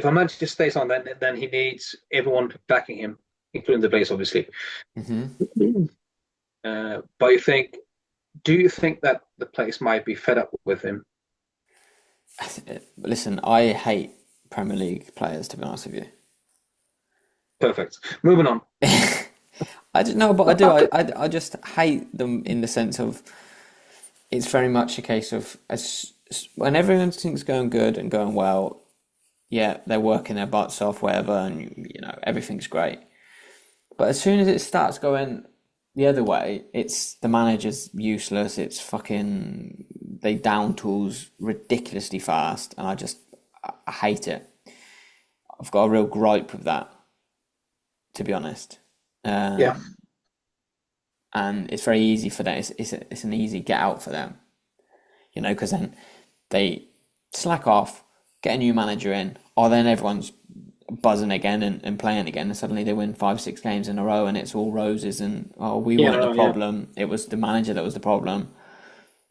C: a manager stays on, then he needs everyone backing him, including the players, obviously. But do you think that the players might be fed up with him?
B: Listen, I hate Premier League players, to be honest with you.
C: Perfect. Moving on.
B: I don't know, but I do. I just hate them in the sense of it's very much a case of when everything's going good and going well, yeah, they're working their butts off, whatever, and everything's great. But as soon as it starts going the other way, it's the manager's useless. It's fucking they down tools ridiculously fast, and I hate it. I've got a real gripe with that, to be honest.
C: Yeah.
B: And it's very easy for them. It's an easy get out for them, because then they slack off, get a new manager in, or then everyone's buzzing again and playing again, and suddenly they win 5-6 games in a row, and it's all roses, and we weren't the problem. It was the manager that was the problem.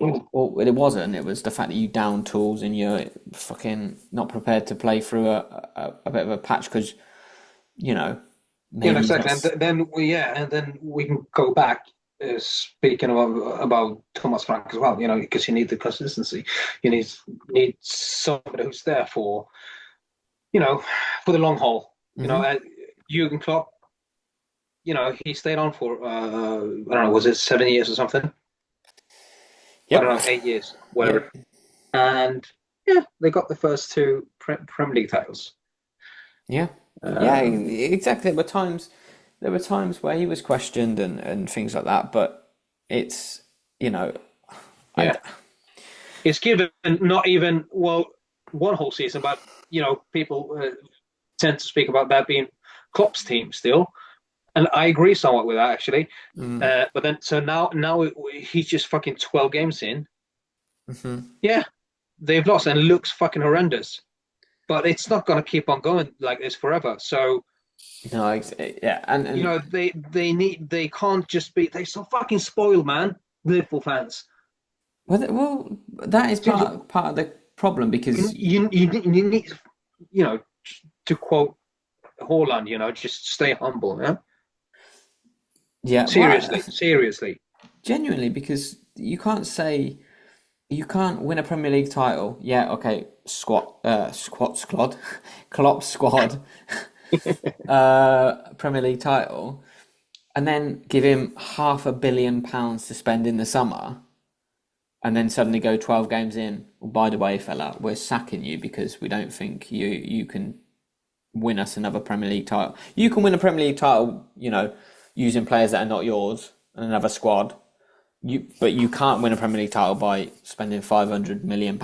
B: Well, it wasn't. It was the fact that you down tools and you're fucking not prepared to play through a bit of a patch because,
C: exactly. And then we can go back. Speaking about Thomas Frank as well, because you need the consistency. You need somebody who's there for the long haul. Jurgen Klopp, he stayed on for I don't know, was it 7 years or something?
B: Yep.
C: I don't know, 8 years, whatever. And they got the first two Premier League titles.
B: Yeah, exactly. There were times where he was questioned and things like that, but it's
C: it's given not even one whole season, but people tend to speak about that being Klopp's team still, and I agree somewhat with that actually. But then so now he's just fucking 12 games in. Yeah, they've lost and it looks fucking horrendous, but it's not going to keep on going like this forever. So
B: no, and
C: they can't just be. They're so fucking spoiled, man. Liverpool fans.
B: Well, that is part of the problem because
C: you need, to quote Haaland, just stay humble, yeah.
B: Yeah,
C: seriously.
B: Genuinely, because you can't win a Premier League title. Yeah, okay, Klopp squad. Premier League title, and then give him £500 million to spend in the summer, and then suddenly go 12 games in. Well, by the way, fella, we're sacking you because we don't think you can win us another Premier League title. You can win a Premier League title, using players that are not yours and another squad. But you can't win a Premier League title by spending £500 million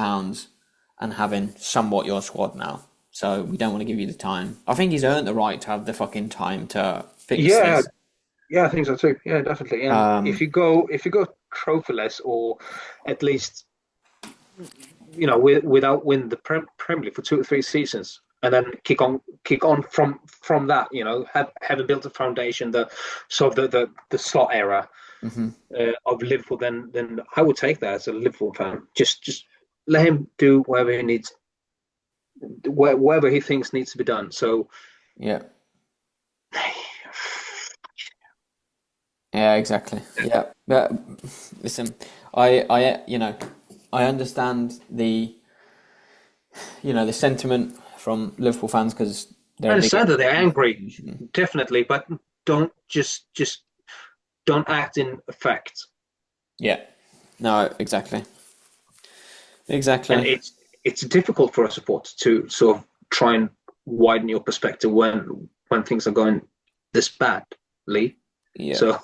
B: and having somewhat your squad now. So we don't want to give you the time. I think he's earned the right to have the fucking time to fix this.
C: Yeah, I think so too. Yeah, definitely. And if you go trophyless, or at least without win the Premier League for 2 or 3 seasons, and then kick on from that, having built a foundation, the slot era of Liverpool, then I would take that as a Liverpool fan. Just let him do whatever he needs. Whatever he thinks needs to be done. So
B: yeah, exactly. Yeah, but listen, I understand the sentiment from Liverpool fans because
C: I understand that they're angry, definitely, but don't just don't act in effect.
B: Yeah, no, exactly.
C: And it's difficult for a supporter to sort of try and widen your perspective when when things are going this badly.
B: Yeah,
C: So,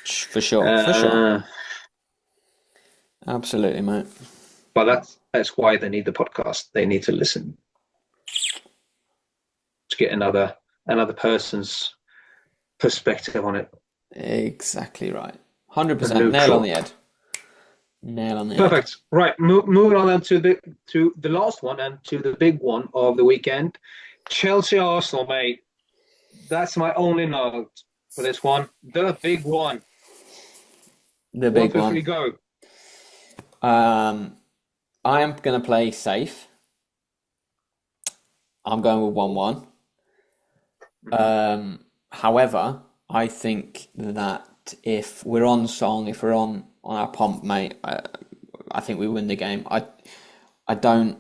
B: for sure.
C: uh,
B: Absolutely, mate.
C: but that's why they need the podcast. They need to listen to get another person's perspective on it.
B: Exactly right. 100%. Nail on
C: Neutral.
B: the head. Nail on the head.
C: Perfect. Right. Moving on then to the last one and to the big one of the weekend. Chelsea Arsenal, mate. That's my only note for this one. The big one.
B: The big
C: 1, 2, 3,
B: one.
C: go.
B: I am going to play safe. I'm going with 1-1. However, I think that if we're on song, if we're on our pomp, mate, I think we win the game. I don't.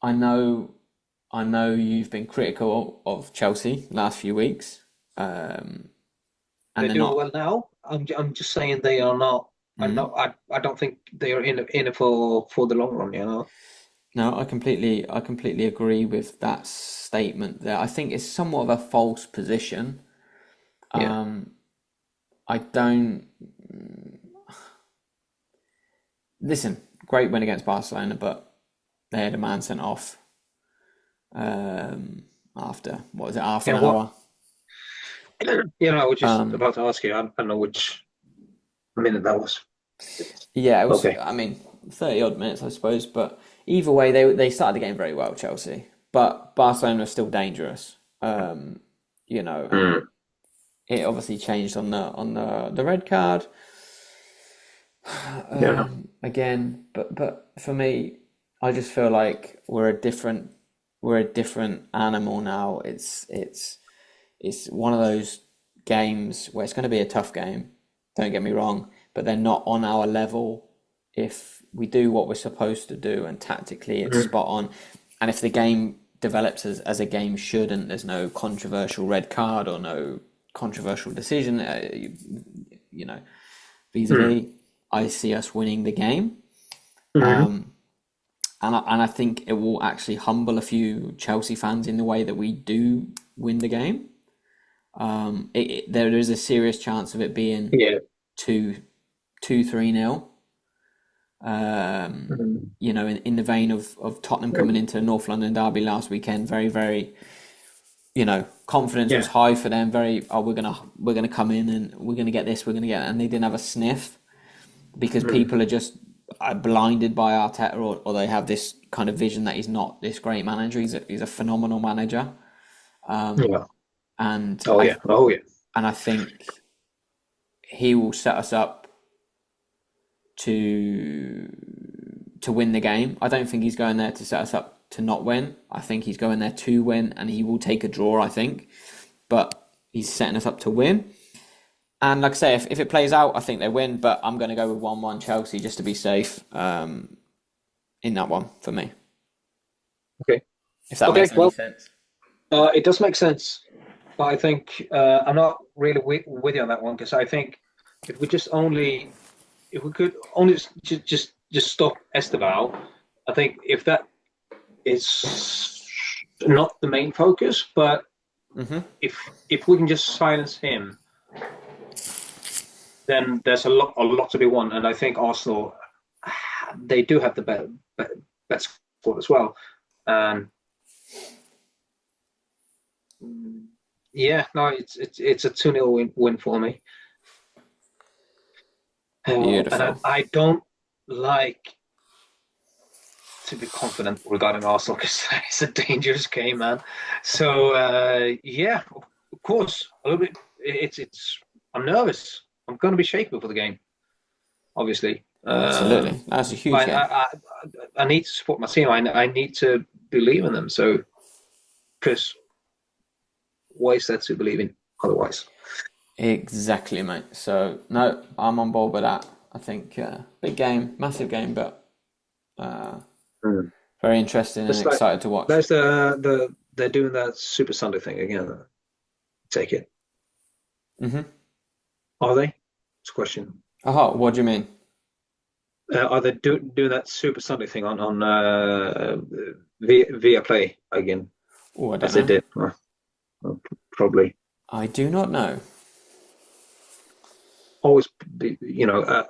B: I know you've been critical of Chelsea last few weeks, and
C: They
B: they're
C: do
B: not.
C: well now. I'm just saying they are not. I don't think they are in it for the long run. You know.
B: No, I completely agree with that statement there. I think it's somewhat of a false position.
C: Yeah.
B: I don't listen. Great win against Barcelona, but they had a man sent off after what was it, half an
C: Yeah.
B: hour?
C: You know, I was just about to ask you. I don't know which minute that was.
B: Yeah, it was.
C: Okay.
B: I mean, 30 odd minutes, I suppose. But either way, they started the game very well, Chelsea. But Barcelona are still dangerous. You know, and it obviously changed on the red card.
C: Yeah.
B: Again, but for me, I just feel like we're a different animal now. It's one of those games where it's going to be a tough game. Don't get me wrong, but they're not on our level. If we do what we're supposed to do and tactically it's spot on, and if the game develops as a game should, and there's no controversial red card or no controversial decision, you know, vis-a-vis, I see us winning the game. And I think it will actually humble a few Chelsea fans in the way that we do win the game. There is a serious chance of it being 2-3-0. You know, in the vein of Tottenham coming into North London derby last weekend, very, very, you know, confidence was high for them. Very, we're gonna come in and we're gonna get this, we're gonna get that, and they didn't have a sniff because people are just blinded by Arteta, or they have this kind of vision that he's not this great manager. He's a phenomenal manager. And I think he will set us up to win the game. I don't think he's going there to set us up to not win. I think he's going there to win, and he will take a draw, I think. But he's setting us up to win. And like I say, if it plays out, I think they win. But I'm going to go with 1-1 Chelsea just to be safe in that one for me.
C: Okay.
B: If that makes any sense.
C: It does make sense. But I think I'm not really with you on that one, because I think if we could only just stop Esteval, I think if that is not the main focus, but if we can just silence him, then there's a lot to be won. And I think Arsenal, they do have the best squad as well. Yeah, no, it's a 2-0 win for me.
B: Beautiful.
C: And I don't like to be confident regarding Arsenal, because it's a dangerous game, man. So yeah, of course, a little bit. It's. I'm nervous. I'm going to be shaky before the game, obviously.
B: Absolutely, that's a huge game.
C: I need to support my team. I need to believe in them. So, because why is that to believe in otherwise?
B: Exactly, mate. So no, I'm on board with that. I think big game, massive game, but very interesting and excited to watch.
C: That's they're doing that Super Sunday thing again. Take it. Are they? It's a question.
B: What do you mean?
C: Are they doing that Super Sunday thing on via Play again?
B: Oh, I don't
C: as they
B: know.
C: did. Probably.
B: I do not know.
C: Always,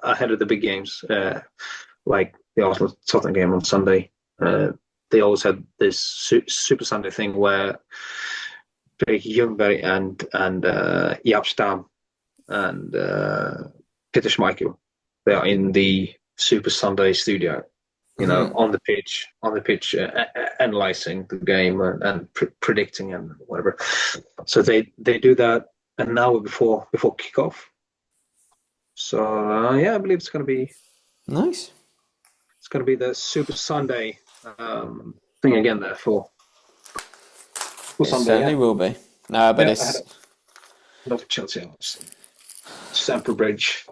C: ahead of the big games, like the Arsenal Tottenham game on Sunday. They always had this Super Sunday thing where Big Ljungberg and Jaap Stam and Peter Schmeichel, they are in the Super Sunday studio, on the pitch, analyzing the game and predicting and whatever. So they do that an hour before kickoff. So I believe it's going to be
B: nice.
C: It's going to be the Super Sunday thing again there for Sunday.
B: Certainly will be. No, but it's
C: love Chelsea. Stamford Bridge.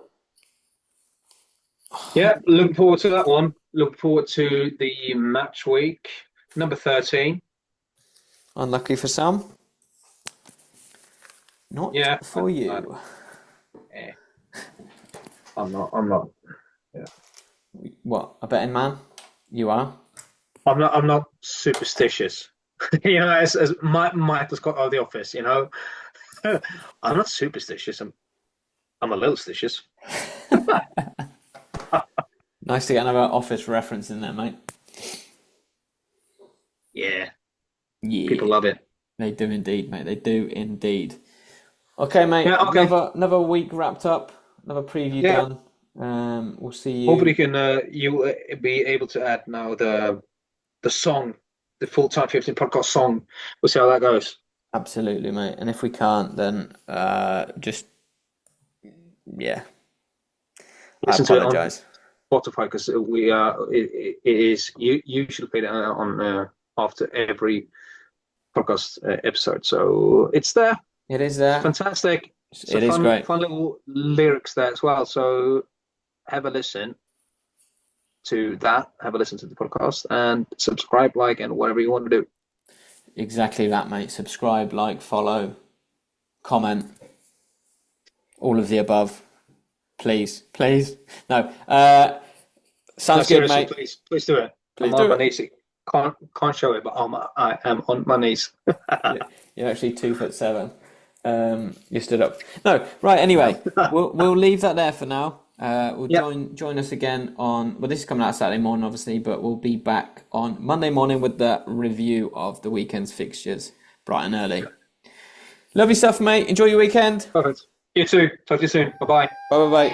C: Yeah, looking forward to that one. Looking forward to the match week number 13.
B: Unlucky for some. Not for you.
C: I'm not. Yeah.
B: What, a betting man? You are?
C: I'm not superstitious. As Michael Scott of The Office, I'm not superstitious. I'm a little stitious.
B: Nice to get another Office reference in there, mate.
C: Yeah.
B: Yeah.
C: People love it.
B: They do indeed, mate. They do indeed. Okay, mate.
C: Yeah, okay.
B: Another week wrapped up. Another preview done. We'll see you.
C: Hopefully, you'll be able to add now the song, the FullTime15 podcast song. We'll see how that goes.
B: Absolutely, mate. And if we can't, then just
C: Listen
B: I apologise.
C: to it on Spotify because it is you usually play it on after every podcast episode, so it's there.
B: It is there.
C: Fantastic.
B: It is great.
C: Fun little lyrics there as well. So have a listen to that. Have a listen to the podcast and subscribe, like, and whatever you want to do.
B: Exactly that, mate. Subscribe, like, follow, comment, all of the above. Please. No. Sounds good, mate.
C: Please do it.
B: Please
C: I'm
B: do
C: on my
B: it.
C: knees. Can't show it, but I am on my knees.
B: You're actually 2'7". You stood up. No, right. Anyway, we'll leave that there for now. We'll join us again on. Well, this is coming out Saturday morning, obviously, but we'll be back on Monday morning with the review of the weekend's fixtures, bright and early. Lovely stuff, mate. Enjoy your weekend.
C: Perfect. You too. Talk to you soon. Bye-bye.
B: Bye.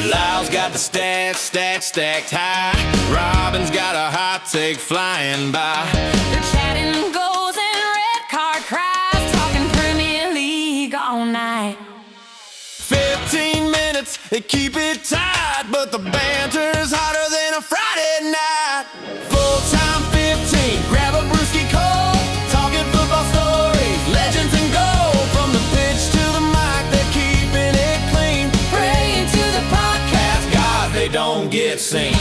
A: Lyle's got the stacked high. Robin's got a hot take flying by.
D: They're chatting goals and red card cries, talking Premier League all night.
A: 15 minutes, they keep it tight, but the banter's hotter than a Friday night. Full-time 15, grab a brewski cold, talking football stories, legends and gold. From the pitch to the mic, they're keeping it clean.
D: Praying to the podcast,
A: God, they don't get seen.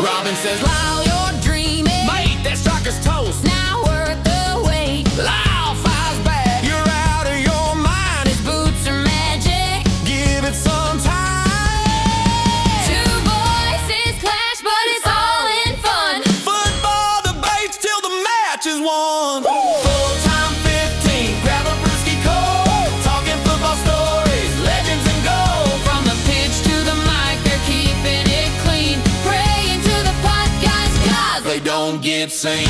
A: Robin says,
D: Lyle, you're dreaming.
A: mate, that striker's toast.
D: Now worth the wait.
A: Lyle fires back. You're out of your mind.
D: His boots are magic.
A: Give it some time.
D: Two voices clash, but it's all in fun.
A: Football debates till the match is won. Full-time 15, grab a brewski cold, talking football stories, legends and gold.
D: From the pitch to the mic, they're keeping it clean. Praying to the podcast, guys.
A: They don't get seen.